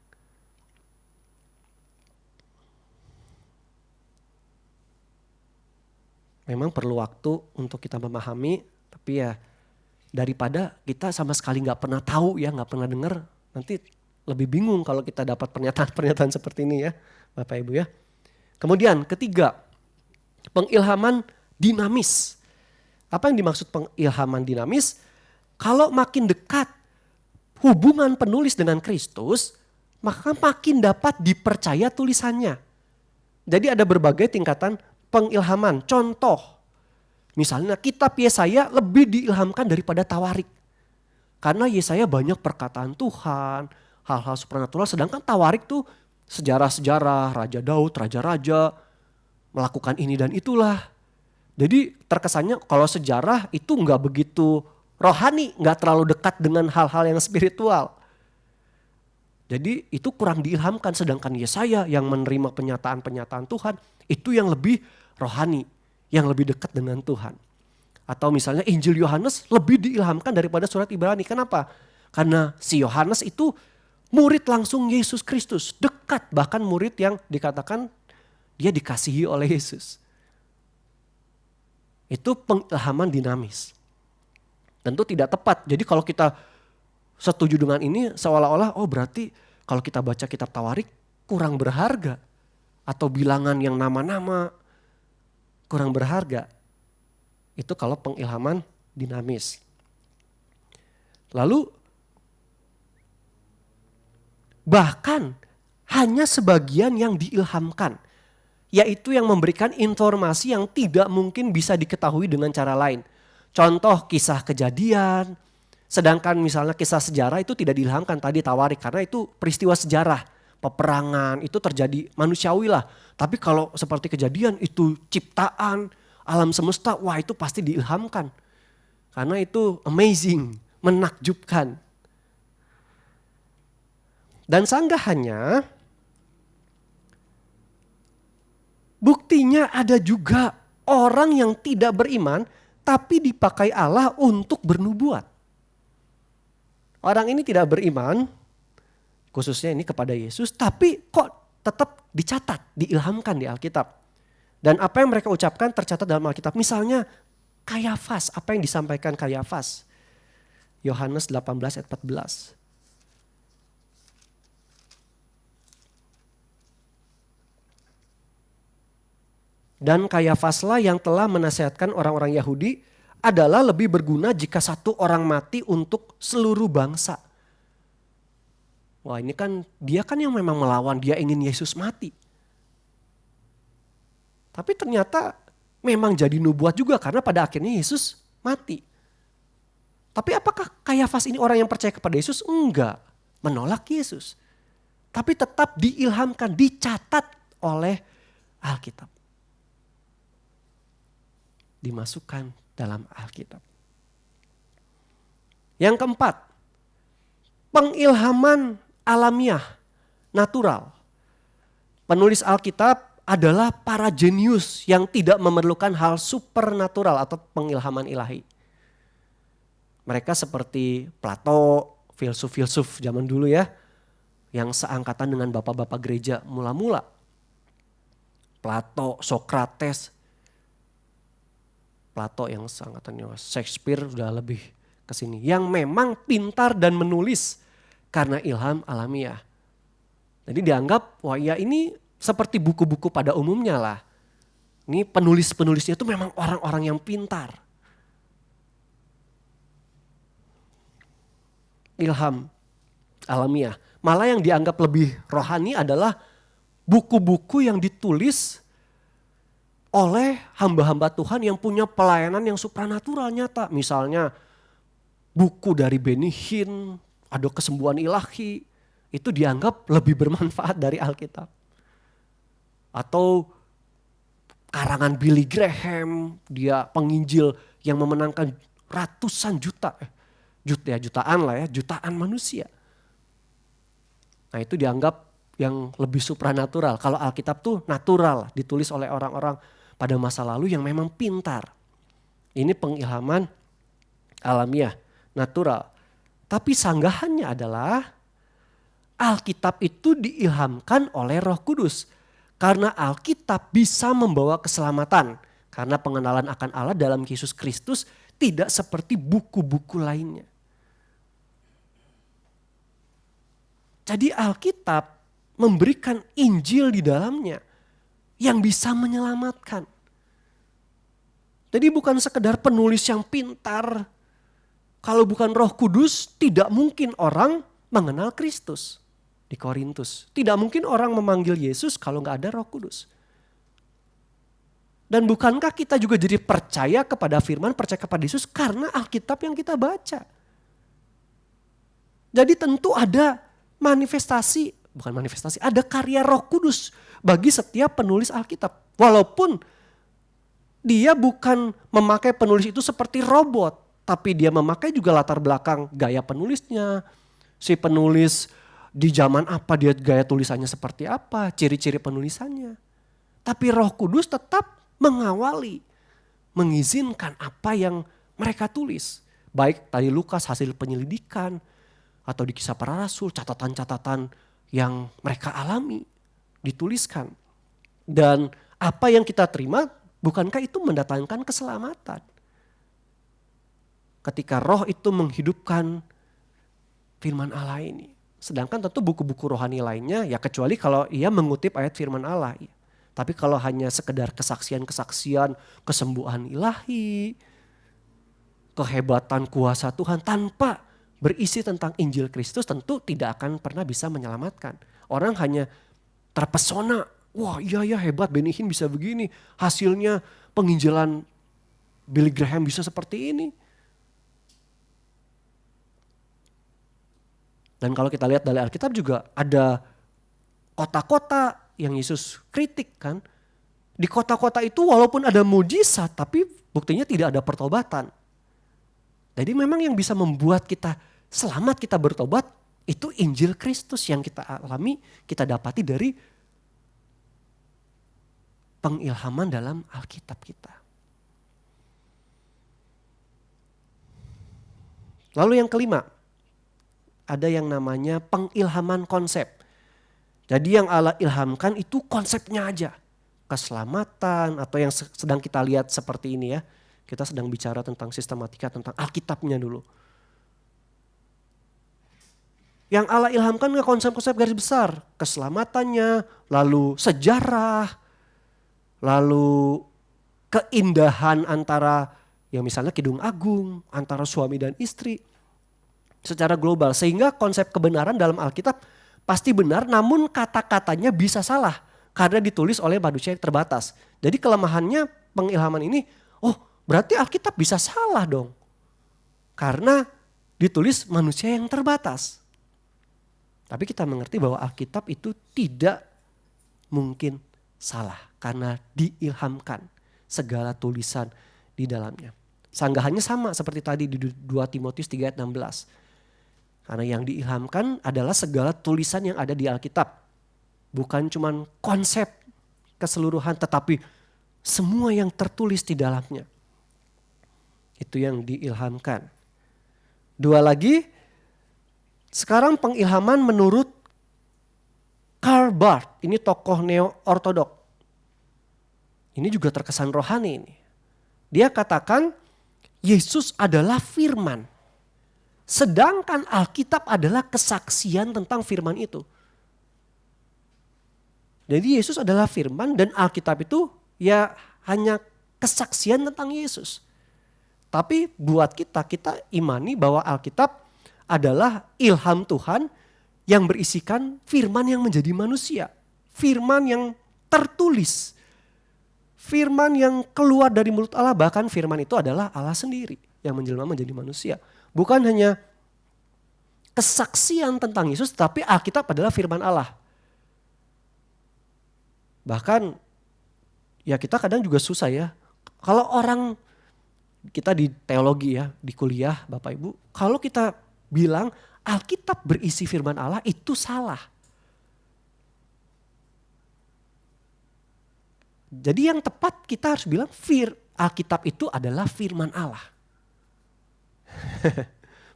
Memang perlu waktu untuk kita memahami, tapi ya daripada kita sama sekali gak pernah tahu ya, gak pernah dengar, nanti lebih bingung kalau kita dapat pernyataan-pernyataan seperti ini ya Bapak Ibu ya. Kemudian ketiga, pengilhaman dinamis. Apa yang dimaksud pengilhaman dinamis? Kalau makin dekat hubungan penulis dengan Kristus, maka makin dapat dipercaya tulisannya. Jadi ada berbagai tingkatan pengilhaman. Contoh, misalnya kitab Yesaya lebih diilhamkan daripada Tawarik. Karena Yesaya banyak perkataan Tuhan, hal-hal supranatural. Sedangkan Tawarik tuh sejarah-sejarah, Raja Daud, raja-raja, melakukan ini dan itulah. Jadi terkesannya kalau sejarah itu nggak begitu rohani, nggak terlalu dekat dengan hal-hal yang spiritual. Jadi itu kurang diilhamkan, sedangkan Yesaya yang menerima penyataan-penyataan Tuhan itu yang lebih rohani, yang lebih dekat dengan Tuhan. Atau misalnya Injil Yohanes lebih diilhamkan daripada surat Ibrani. Kenapa? Karena si Yohanes itu murid langsung Yesus Kristus, dekat, bahkan murid yang dikatakan dia dikasihi oleh Yesus. Itu pengilhaman dinamis. Tentu tidak tepat. Jadi kalau kita setuju dengan ini seolah-olah berarti kalau kita baca kitab Tawarik kurang berharga. Atau bilangan yang nama-nama kurang berharga. Itu kalau pengilhaman dinamis. Lalu bahkan hanya sebagian yang diilhamkan. Yaitu yang memberikan informasi yang tidak mungkin bisa diketahui dengan cara lain. Contoh kisah Kejadian, sedangkan misalnya kisah sejarah itu tidak diilhamkan tadi Tawarik karena itu peristiwa sejarah, peperangan itu terjadi manusiawi lah. Tapi kalau seperti Kejadian itu ciptaan, alam semesta, wah itu pasti diilhamkan. Karena itu amazing, menakjubkan. Dan sanggahannya, buktinya ada juga orang yang tidak beriman tapi dipakai Allah untuk bernubuat. Orang ini tidak beriman, khususnya ini kepada Yesus, tapi kok tetap dicatat, diilhamkan di Alkitab. Dan apa yang mereka ucapkan tercatat dalam Alkitab. Misalnya Kayafas, apa yang disampaikan Kayafas. Yohanes 18 ayat 14. Dan Kayafaslah yang telah menasihatkan orang-orang Yahudi adalah lebih berguna jika satu orang mati untuk seluruh bangsa. Wah ini kan dia kan yang memang melawan, dia ingin Yesus mati. Tapi ternyata memang jadi nubuat juga karena pada akhirnya Yesus mati. Tapi apakah Kayafas ini orang yang percaya kepada Yesus? Enggak, menolak Yesus. Tapi tetap diilhamkan, dicatat oleh Alkitab. Dimasukkan dalam Alkitab. Yang keempat, pengilhaman alamiah, natural. Penulis Alkitab adalah para jenius yang tidak memerlukan hal supernatural atau pengilhaman ilahi. Mereka seperti Plato, filsuf-filsuf zaman dulu ya, yang seangkatan dengan bapak-bapak gereja mula-mula. Plato, Sokrates, Plato yang seangkatannya Shakespeare udah lebih ke sini. Yang memang pintar dan menulis karena ilham alamiah. Jadi dianggap wah ya ini seperti buku-buku pada umumnya lah. Ini penulis-penulisnya itu memang orang-orang yang pintar. Ilham alamiah. Malah yang dianggap lebih rohani adalah buku-buku yang ditulis oleh hamba-hamba Tuhan yang punya pelayanan yang supranatural nyata. Misalnya buku dari Benny Hinn, ada kesembuhan ilahi, itu dianggap lebih bermanfaat dari Alkitab. Atau karangan Billy Graham, dia penginjil yang memenangkan ratusan jutaan manusia. Nah itu dianggap yang lebih supranatural. Kalau Alkitab tuh natural, ditulis oleh orang-orang pada masa lalu yang memang pintar. Ini pengilhaman alamiah, natural. Tapi sanggahannya adalah Alkitab itu diilhamkan oleh Roh Kudus. Karena Alkitab bisa membawa keselamatan. Karena pengenalan akan Allah dalam Yesus Kristus tidak seperti buku-buku lainnya. Jadi Alkitab memberikan Injil di dalamnya yang bisa menyelamatkan. Jadi bukan sekedar penulis yang pintar. Kalau bukan Roh Kudus, tidak mungkin orang mengenal Kristus di Korintus. Tidak mungkin orang memanggil Yesus kalau nggak ada Roh Kudus. Dan bukankah kita juga jadi percaya kepada firman, percaya kepada Yesus karena Alkitab yang kita baca. Jadi tentu ada ada karya Roh Kudus bagi setiap penulis Alkitab. Walaupun dia bukan memakai penulis itu seperti robot, tapi dia memakai juga latar belakang gaya penulisnya. Si penulis di zaman apa, dia gaya tulisannya seperti apa, ciri-ciri penulisannya. Tapi Roh Kudus tetap mengawali, mengizinkan apa yang mereka tulis. Baik tadi Lukas hasil penyelidikan, atau di Kisah Para Rasul, catatan-catatan yang mereka alami, dituliskan. Dan apa yang kita terima, bukankah itu mendatangkan keselamatan? Ketika roh itu menghidupkan firman Allah ini. Sedangkan tentu buku-buku rohani lainnya, ya kecuali kalau ia mengutip ayat firman Allah. Tapi kalau hanya sekedar kesaksian-kesaksian, kesembuhan ilahi, kehebatan kuasa Tuhan tanpa berisi tentang Injil Kristus, tentu tidak akan pernah bisa menyelamatkan. Orang hanya terpesona, wah iya ya hebat Benny Hinn bisa begini, hasilnya penginjilan Billy Graham bisa seperti ini. Dan kalau kita lihat dari Alkitab juga ada kota-kota yang Yesus kritik kan. Di kota-kota itu walaupun ada mujizat tapi buktinya tidak ada pertobatan. Jadi memang yang bisa membuat kita selamat, kita bertobat, itu Injil Kristus yang kita alami, kita dapati dari pengilhaman dalam Alkitab kita. Lalu yang kelima, ada yang namanya pengilhaman konsep. Jadi yang Allah ilhamkan itu konsepnya aja. Keselamatan atau yang sedang kita lihat seperti ini ya. Kita sedang bicara tentang sistematika, tentang Alkitabnya dulu. Yang Allah ilhamkan ke konsep-konsep garis besar. Keselamatannya, lalu sejarah, lalu keindahan antara yang misalnya Kidung Agung, antara suami dan istri. Secara global, sehingga konsep kebenaran dalam Alkitab pasti benar namun kata-katanya bisa salah. Karena ditulis oleh manusia yang terbatas. Jadi kelemahannya pengilhaman ini, berarti Alkitab bisa salah dong. Karena ditulis manusia yang terbatas. Tapi kita mengerti bahwa Alkitab itu tidak mungkin salah. Karena diilhamkan segala tulisan di dalamnya. Sanggahannya sama seperti tadi di 2 Timotius 3 ayat 16. Karena yang diilhamkan adalah segala tulisan yang ada di Alkitab. Bukan cuman konsep keseluruhan tetapi semua yang tertulis di dalamnya. Itu yang diilhamkan. Dua lagi, sekarang pengilhaman menurut Karl Barth, ini tokoh neo-ortodok. Ini juga terkesan rohani ini. Dia katakan Yesus adalah firman. Sedangkan Alkitab adalah kesaksian tentang firman itu. Jadi Yesus adalah firman dan Alkitab itu ya hanya kesaksian tentang Yesus. Tapi buat kita imani bahwa Alkitab adalah ilham Tuhan yang berisikan firman yang menjadi manusia. Firman yang tertulis. Firman yang keluar dari mulut Allah, bahkan firman itu adalah Allah sendiri yang menjelma menjadi manusia. Bukan hanya kesaksian tentang Yesus, tapi Alkitab adalah firman Allah. Bahkan ya kita kadang juga susah ya. Kalau orang, kita di teologi ya, di kuliah Bapak Ibu, kalau kita bilang Alkitab berisi firman Allah itu salah. Jadi yang tepat kita harus bilang Alkitab itu adalah firman Allah.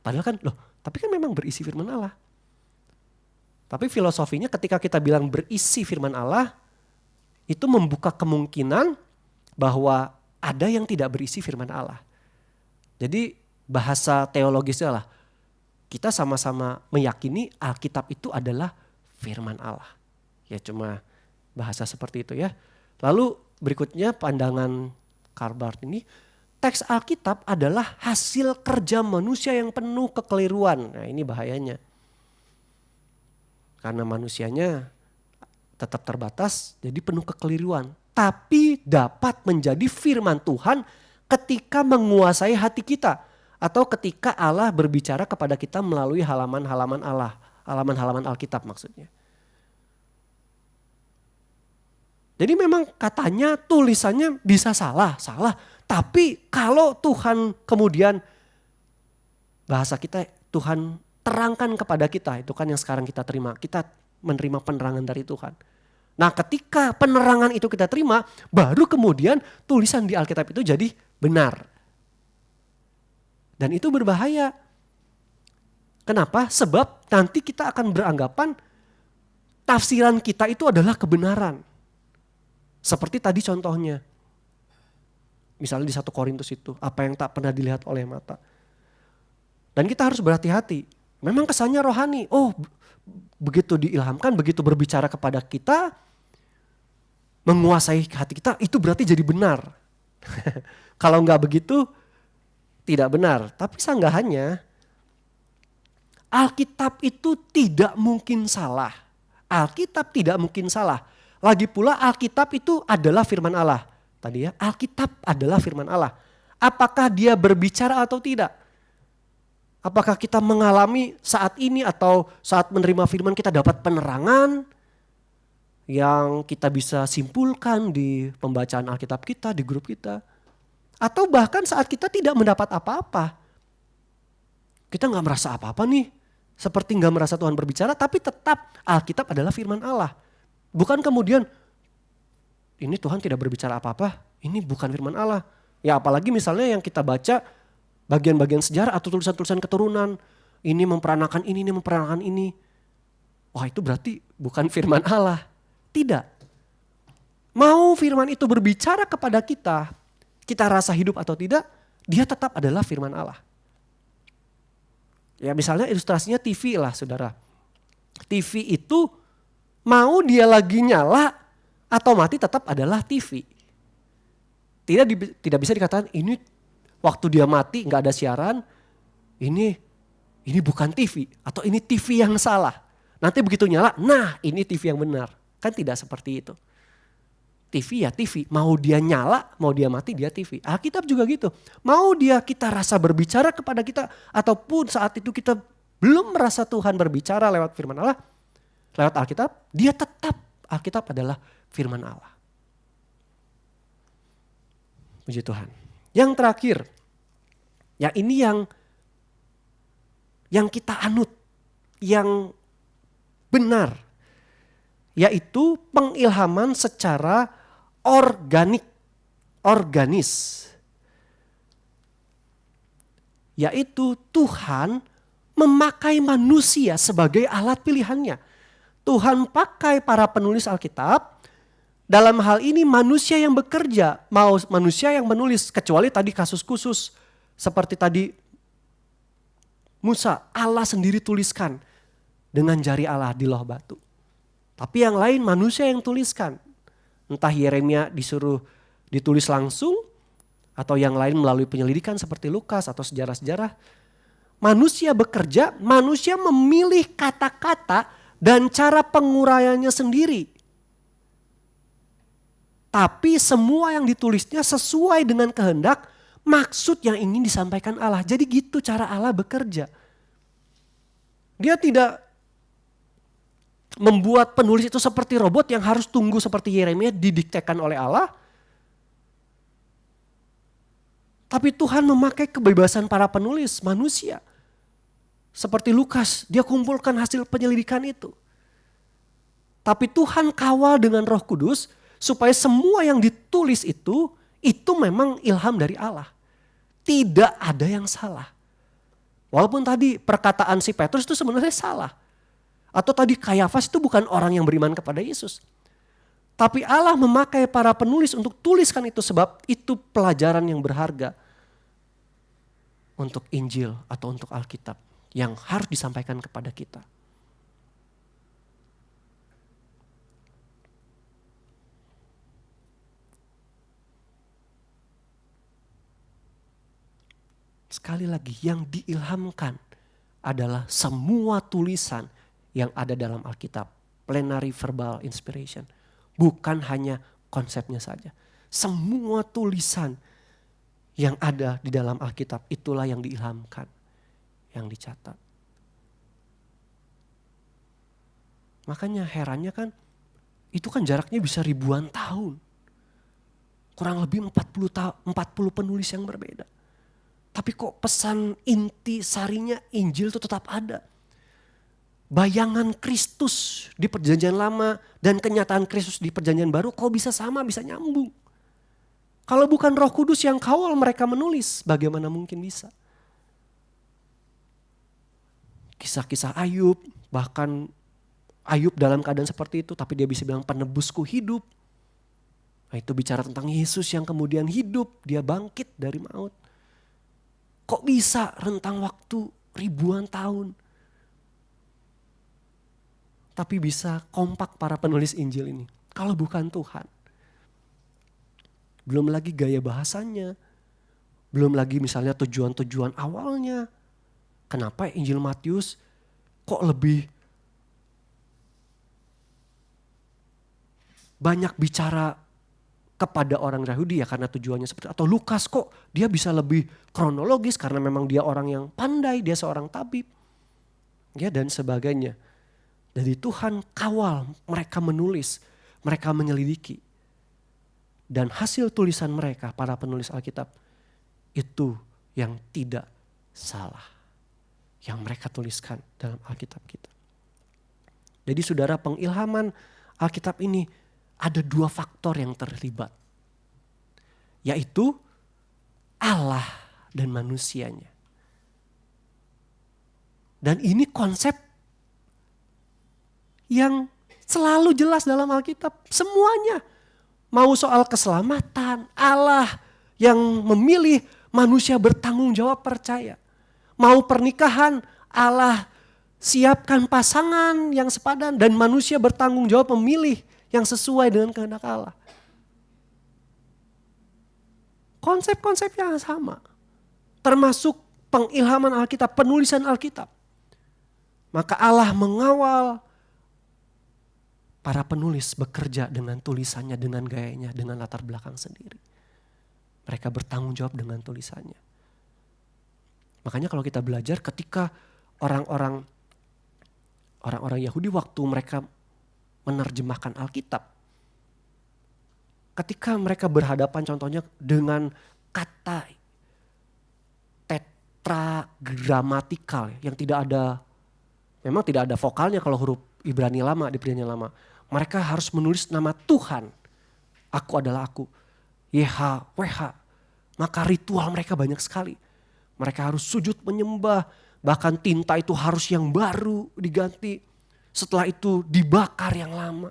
Padahal kan tapi kan memang berisi firman Allah. Tapi filosofinya ketika kita bilang berisi firman Allah, itu membuka kemungkinan bahwa ada yang tidak berisi firman Allah. Jadi bahasa teologisnya lah, kita sama-sama meyakini Alkitab itu adalah firman Allah. Ya cuma bahasa seperti itu ya. Lalu berikutnya pandangan Karl Barth ini, teks Alkitab adalah hasil kerja manusia yang penuh kekeliruan. Nah ini bahayanya. Karena manusianya tetap terbatas, jadi penuh kekeliruan. Tapi dapat menjadi firman Tuhan ketika menguasai hati kita. Atau ketika Allah berbicara kepada kita melalui halaman-halaman Allah. Halaman-halaman Alkitab maksudnya. Jadi memang katanya tulisannya bisa salah. Tapi kalau Tuhan kemudian bahasa kita Tuhan terangkan kepada kita. Itu kan yang sekarang kita terima. Kita menerima penerangan dari Tuhan. Nah ketika penerangan itu kita terima, baru kemudian tulisan di Alkitab itu jadi benar. Dan itu berbahaya. Kenapa? Sebab nanti kita akan beranggapan tafsiran kita itu adalah kebenaran. Seperti tadi contohnya. Misalnya di 1 Korintus itu, apa yang tak pernah dilihat oleh mata. Dan kita harus berhati-hati. Memang kesannya rohani. Oh, begitu diilhamkan, begitu berbicara kepada kita, menguasai hati kita, itu berarti jadi benar. Kalau enggak begitu, tidak benar. Tapi sanggahannya, Alkitab itu tidak mungkin salah. Alkitab tidak mungkin salah. Lagi pula Alkitab itu adalah firman Allah. Tadi ya, Alkitab adalah firman Allah. Apakah dia berbicara atau tidak? Apakah kita mengalami saat ini atau saat menerima firman kita dapat penerangan yang kita bisa simpulkan di pembacaan Alkitab kita, di grup kita. Atau bahkan saat kita tidak mendapat apa-apa. Kita gak merasa apa-apa nih. Seperti gak merasa Tuhan berbicara, tapi tetap Alkitab adalah firman Allah. Bukan kemudian, ini Tuhan tidak berbicara apa-apa, ini bukan firman Allah. Ya apalagi misalnya yang kita baca bagian-bagian sejarah atau tulisan-tulisan keturunan. Ini memperanakan ini memperanakan ini. Wah itu berarti bukan firman Allah. Tidak. Mau firman itu berbicara kepada kita rasa hidup atau tidak, dia tetap adalah firman Allah. Ya misalnya ilustrasinya TV lah saudara. TV itu mau dia lagi nyala atau mati tetap adalah TV. Tidak bisa dikatakan ini waktu dia mati nggak ada siaran, ini bukan TV atau ini TV yang salah. Nanti begitu nyala, nah ini TV yang benar. Kan tidak seperti itu. TV ya TV, mau dia nyala, mau dia mati dia TV. Alkitab juga gitu. Mau kita rasa berbicara kepada kita ataupun saat itu kita belum merasa Tuhan berbicara lewat firman Allah, lewat Alkitab, dia tetap Alkitab adalah firman Allah. Puji Tuhan. Yang terakhir, ya ini yang kita anut, yang benar, yaitu pengilhaman secara organis. Yaitu Tuhan memakai manusia sebagai alat pilihannya. Tuhan pakai para penulis Alkitab, dalam hal ini manusia yang bekerja, mau manusia yang menulis, kecuali tadi kasus khusus seperti tadi Musa, Allah sendiri tuliskan dengan jari Allah di loh batu. Tapi yang lain manusia yang tuliskan. Entah Yeremia disuruh ditulis langsung atau yang lain melalui penyelidikan seperti Lukas atau sejarah-sejarah. Manusia bekerja, manusia memilih kata-kata dan cara penguraiannya sendiri. Tapi semua yang ditulisnya sesuai dengan kehendak, maksud yang ingin disampaikan Allah. Jadi gitu cara Allah bekerja. Dia tidak membuat penulis itu seperti robot yang harus tunggu seperti Yeremia didiktekan oleh Allah. Tapi Tuhan memakai kebebasan para penulis manusia. Seperti Lukas, dia kumpulkan hasil penyelidikan itu. Tapi Tuhan kawal dengan Roh Kudus supaya semua yang ditulis itu memang ilham dari Allah. Tidak ada yang salah. Walaupun tadi perkataan si Petrus itu sebenarnya salah. Atau tadi Kayafas itu bukan orang yang beriman kepada Yesus. Tapi Allah memakai para penulis untuk tuliskan itu sebab itu pelajaran yang berharga untuk Injil atau untuk Alkitab. yang harus disampaikan kepada kita. Sekali lagi, yang diilhamkan adalah semua tulisan yang ada dalam Alkitab. Plenary verbal inspiration. Bukan hanya konsepnya saja. Semua tulisan yang ada di dalam Alkitab itulah yang diilhamkan, yang dicatat. Makanya herannya kan, itu kan jaraknya bisa ribuan tahun. Kurang lebih 40 penulis yang berbeda. Tapi kok pesan inti sarinya Injil itu tetap ada. Bayangan Kristus di perjanjian lama dan kenyataan Kristus di perjanjian baru kok bisa sama, bisa nyambung. Kalau bukan Roh Kudus yang kawal mereka menulis, bagaimana mungkin bisa? Kisah-kisah Ayub, bahkan Ayub dalam keadaan seperti itu tapi dia bisa bilang penebusku hidup. Nah, itu bicara tentang Yesus yang kemudian hidup, dia bangkit dari maut. Kok bisa rentang waktu ribuan tahun? Tapi bisa kompak para penulis Injil ini. Kalau bukan Tuhan. Belum lagi gaya bahasanya. Belum lagi misalnya tujuan-tujuan awalnya. Kenapa Injil Matius kok lebih banyak bicara kepada orang Yahudi ya karena tujuannya seperti itu. Atau Lukas kok dia bisa lebih kronologis karena memang dia orang yang pandai, dia seorang tabib. Ya dan sebagainya. Jadi Tuhan kawal mereka menulis, mereka menyelidiki. Dan hasil tulisan mereka para penulis Alkitab itu yang tidak salah. Yang mereka tuliskan dalam Alkitab kita. Jadi saudara, pengilhaman Alkitab ini ada dua faktor yang terlibat. Yaitu Allah dan manusianya. Dan ini konsep yang selalu jelas dalam Alkitab. Semuanya. Mau soal keselamatan, Allah yang memilih, manusia bertanggung jawab percaya. Mau pernikahan, Allah siapkan pasangan yang sepadan dan manusia bertanggung jawab memilih yang sesuai dengan kehendak Allah. Konsep-konsep yang sama. Termasuk pengilhaman Alkitab, penulisan Alkitab. Maka Allah mengawal para penulis bekerja dengan tulisannya, dengan gayanya, dengan latar belakang sendiri. Mereka bertanggung jawab dengan tulisannya. Makanya kalau kita belajar ketika orang-orang Yahudi waktu mereka menerjemahkan Alkitab. Ketika mereka berhadapan contohnya dengan kata tetragramatikal yang tidak ada, memang tidak ada vokalnya kalau huruf Ibrani lama di perjanjian lama. Mereka harus menulis nama Tuhan. Aku adalah aku. YHWH. Maka ritual mereka banyak sekali. Mereka harus sujud menyembah. Bahkan tinta itu harus yang baru diganti. Setelah itu dibakar yang lama.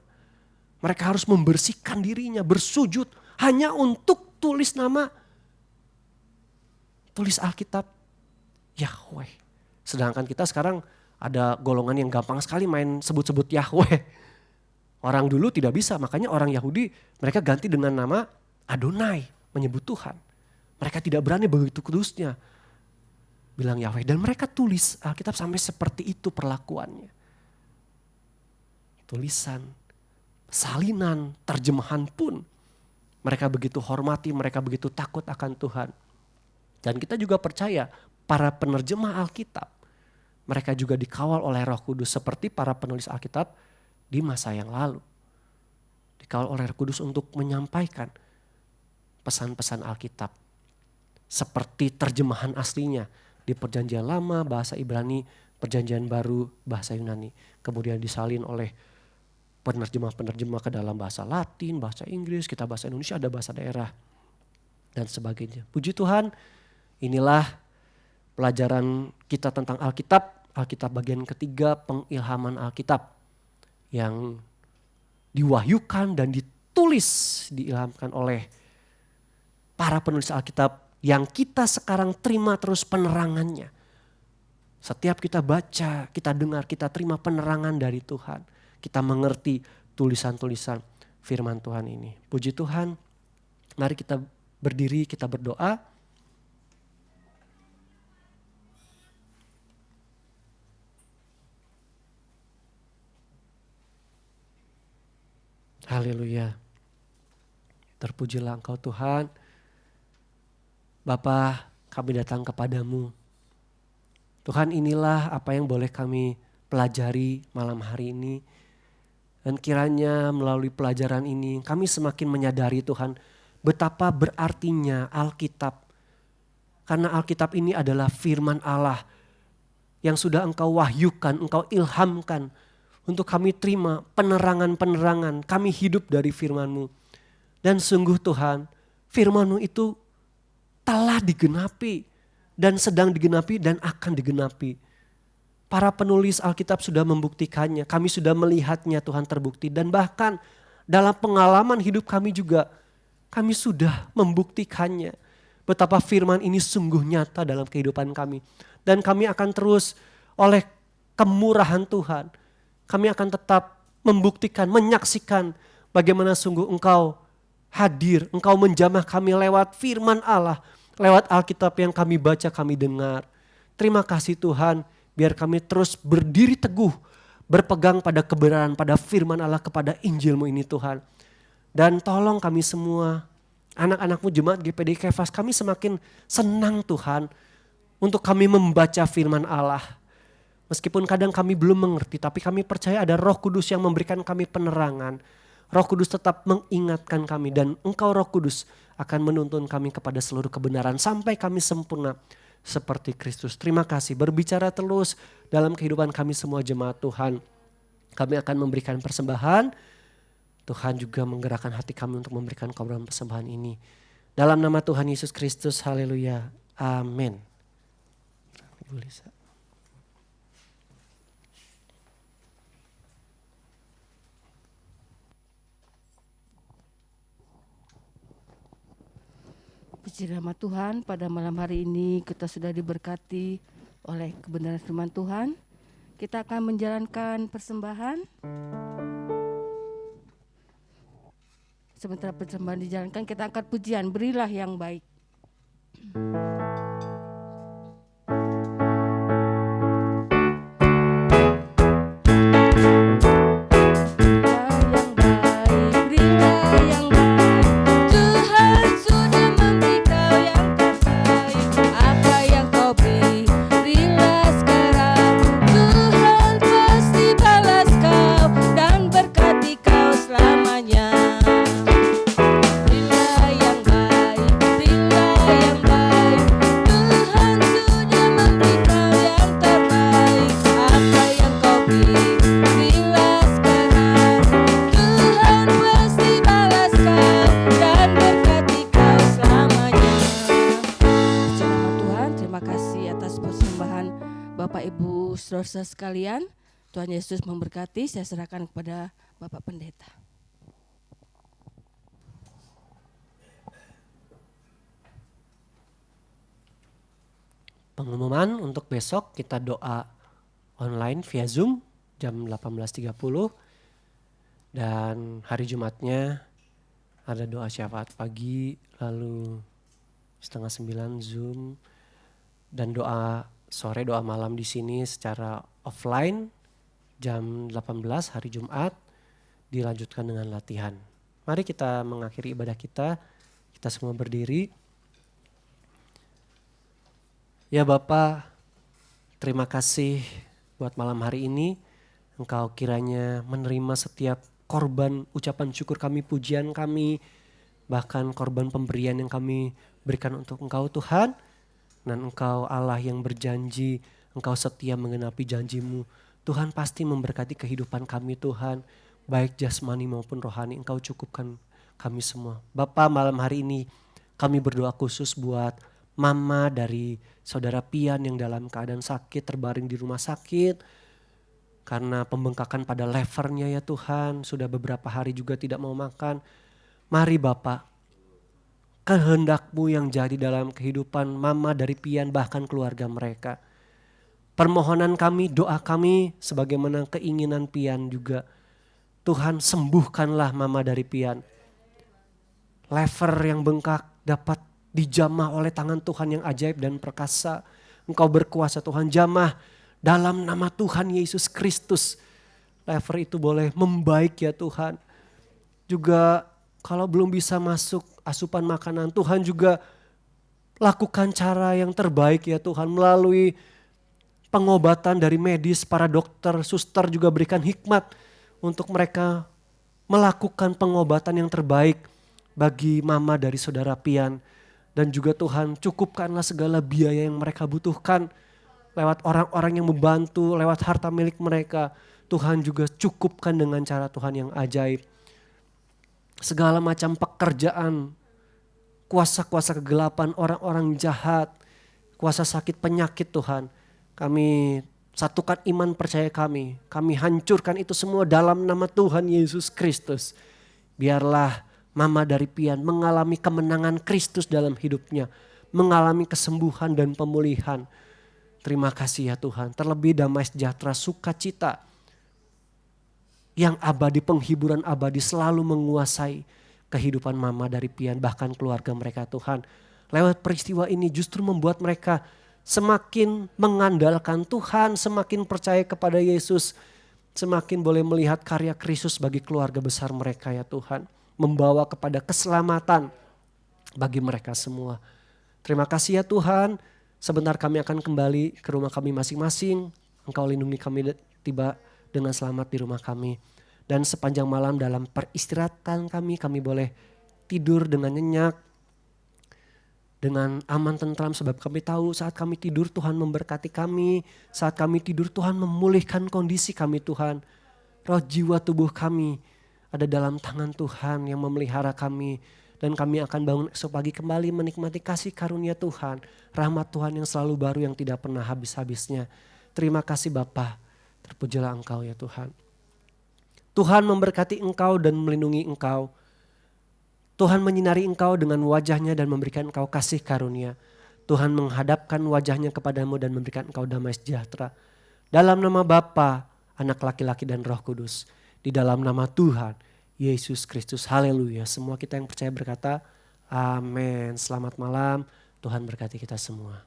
Mereka harus membersihkan dirinya, bersujud hanya untuk tulis nama, tulis Alkitab Yahweh. Sedangkan kita sekarang ada golongan yang gampang sekali main sebut-sebut Yahweh. Orang dulu tidak bisa, makanya orang Yahudi mereka ganti dengan nama Adonai, menyebut Tuhan. Mereka tidak berani begitu kudusnya bilang Yahweh. Dan mereka tulis Alkitab sampai seperti itu perlakuannya. Tulisan, salinan, terjemahan pun mereka begitu hormati, mereka begitu takut akan Tuhan. Dan kita juga percaya para penerjemah Alkitab, mereka juga dikawal oleh Roh Kudus seperti para penulis Alkitab di masa yang lalu. Dikawal oleh Roh Kudus untuk menyampaikan pesan-pesan Alkitab. Seperti terjemahan aslinya di perjanjian lama, bahasa Ibrani, perjanjian baru, bahasa Yunani. Kemudian disalin oleh penerjemah-penerjemah ke dalam bahasa Latin, bahasa Inggris, kita bahasa Indonesia, ada bahasa daerah, dan sebagainya. Puji Tuhan, inilah pelajaran kita tentang Alkitab. Alkitab bagian ketiga, pengilhaman Alkitab. Yang diwahyukan dan ditulis, diilhamkan oleh para penulis Alkitab yang kita sekarang terima terus penerangannya. Setiap kita baca, kita dengar, kita terima penerangan dari Tuhan. Kita mengerti tulisan-tulisan firman Tuhan ini. Puji Tuhan, mari kita berdiri, kita berdoa. Haleluya. Terpujilah Engkau Tuhan. Bapa, kami datang kepadamu. Tuhan, inilah apa yang boleh kami pelajari malam hari ini. Dan kiranya melalui pelajaran ini kami semakin menyadari Tuhan betapa berartinya Alkitab. Karena Alkitab ini adalah firman Allah yang sudah Engkau wahyukan, Engkau ilhamkan untuk kami terima penerangan-penerangan, kami hidup dari firman-Mu. Dan sungguh Tuhan, firman-Mu itu telah digenapi dan sedang digenapi dan akan digenapi. Para penulis Alkitab sudah membuktikannya, kami sudah melihatnya Tuhan terbukti. Dan bahkan dalam pengalaman hidup kami juga, kami sudah membuktikannya. Betapa firman ini sungguh nyata dalam kehidupan kami. Dan kami akan terus oleh kemurahan Tuhan, kami akan tetap membuktikan, menyaksikan bagaimana sungguh Engkau hadir, Engkau menjamah kami lewat firman Allah, lewat Alkitab yang kami baca, kami dengar. Terima kasih Tuhan, biar kami terus berdiri teguh, berpegang pada kebenaran, pada firman Allah, kepada Injil-Mu ini Tuhan. Dan tolong kami semua, anak-anak-Mu jemaat GPD Kefas, kami semakin senang Tuhan untuk kami membaca firman Allah. Meskipun kadang kami belum mengerti, tapi kami percaya ada Roh Kudus yang memberikan kami penerangan. Roh Kudus tetap mengingatkan kami dan Engkau Roh Kudus akan menuntun kami kepada seluruh kebenaran sampai kami sempurna seperti Kristus. Terima kasih, berbicara terus dalam kehidupan kami semua jemaat Tuhan. Kami akan memberikan persembahan. Tuhan juga menggerakkan hati kami untuk memberikan korban persembahan ini. Dalam nama Tuhan Yesus Kristus, haleluya, amin. Ibu Lisa. Puji nama Tuhan, pada malam hari ini kita sudah diberkati oleh kebenaran firman Tuhan. Kita akan menjalankan persembahan. Sementara persembahan dijalankan, kita angkat pujian, berilah yang baik. Saudara sekalian, Tuhan Yesus memberkati. Saya serahkan kepada Bapak Pendeta. Pengumuman untuk besok, kita doa online via Zoom jam 18.30. Dan hari Jumatnya ada doa syafaat pagi, lalu 8:30 Zoom, dan doa sore, doa malam di sini secara offline jam 18 hari Jumat, dilanjutkan dengan latihan. Mari kita mengakhiri ibadah kita semua berdiri. Ya Bapa, terima kasih buat malam hari ini. Engkau kiranya menerima setiap korban ucapan syukur kami, pujian kami, bahkan korban pemberian yang kami berikan untuk Engkau Tuhan. Dan Engkau Allah yang berjanji, Engkau setia menggenapi janji-Mu. Tuhan pasti memberkati kehidupan kami Tuhan, baik jasmani maupun rohani. Engkau cukupkan kami semua. Bapa, malam hari ini kami berdoa khusus buat mama dari saudara Pian yang dalam keadaan sakit, terbaring di rumah sakit. Karena pembengkakan pada levernya ya Tuhan, sudah beberapa hari juga tidak mau makan. Mari Bapak, kehendak-Mu yang jadi dalam kehidupan mama dari Pian bahkan keluarga mereka. permohonan kami, doa kami sebagaimana keinginan Pian juga. Tuhan sembuhkanlah mama dari Pian. Lever yang bengkak dapat dijamah oleh tangan Tuhan yang ajaib dan perkasa. Engkau berkuasa Tuhan, jamah dalam nama Tuhan Yesus Kristus. Lever itu boleh membaik ya Tuhan. Juga kalau belum bisa masuk asupan makanan, Tuhan juga lakukan cara yang terbaik ya Tuhan. Melalui pengobatan dari medis, para dokter, suster juga berikan hikmat untuk mereka melakukan pengobatan yang terbaik bagi mama dari saudara Pian. Dan juga Tuhan cukupkanlah segala biaya yang mereka butuhkan lewat orang-orang yang membantu, lewat harta milik mereka. Tuhan juga cukupkan dengan cara Tuhan yang ajaib. Segala macam pekerjaan, kuasa-kuasa kegelapan, orang-orang jahat, kuasa sakit penyakit Tuhan. Kami satukan iman percaya kami hancurkan itu semua dalam nama Tuhan Yesus Kristus. Biarlah mama dari Pian mengalami kemenangan Kristus dalam hidupnya, mengalami kesembuhan dan pemulihan. Terima kasih ya Tuhan, terlebih damai sejahtera, sukacita yang abadi, penghiburan abadi selalu menguasai kehidupan mama dari Pian, bahkan keluarga mereka Tuhan. Lewat peristiwa ini justru membuat mereka semakin mengandalkan Tuhan, semakin percaya kepada Yesus, semakin boleh melihat karya Kristus bagi keluarga besar mereka ya Tuhan. Membawa kepada keselamatan bagi mereka semua. Terima kasih ya Tuhan, sebentar kami akan kembali ke rumah kami masing-masing. Engkau lindungi kami tiba dengan selamat di rumah kami. Dan sepanjang malam dalam peristirahatan kami boleh tidur dengan nyenyak, dengan aman tentram, sebab kami tahu saat kami tidur Tuhan memberkati kami. Saat kami tidur Tuhan memulihkan kondisi kami Tuhan. Roh jiwa tubuh kami ada dalam tangan Tuhan yang memelihara kami. Dan kami akan bangun esok pagi kembali menikmati kasih karunia Tuhan. Rahmat Tuhan yang selalu baru, yang tidak pernah habis-habisnya. Terima kasih Bapa. Terpujilah Engkau ya Tuhan. Tuhan memberkati engkau dan melindungi engkau. Tuhan menyinari engkau dengan wajahnya dan memberikan engkau kasih karunia. Tuhan menghadapkan wajahnya kepadamu dan memberikan engkau damai sejahtera. Dalam nama Bapa, Anak laki-laki dan Roh Kudus. Di dalam nama Tuhan Yesus Kristus. Haleluya. Semua kita yang percaya berkata, amin. Selamat malam. Tuhan berkati kita semua.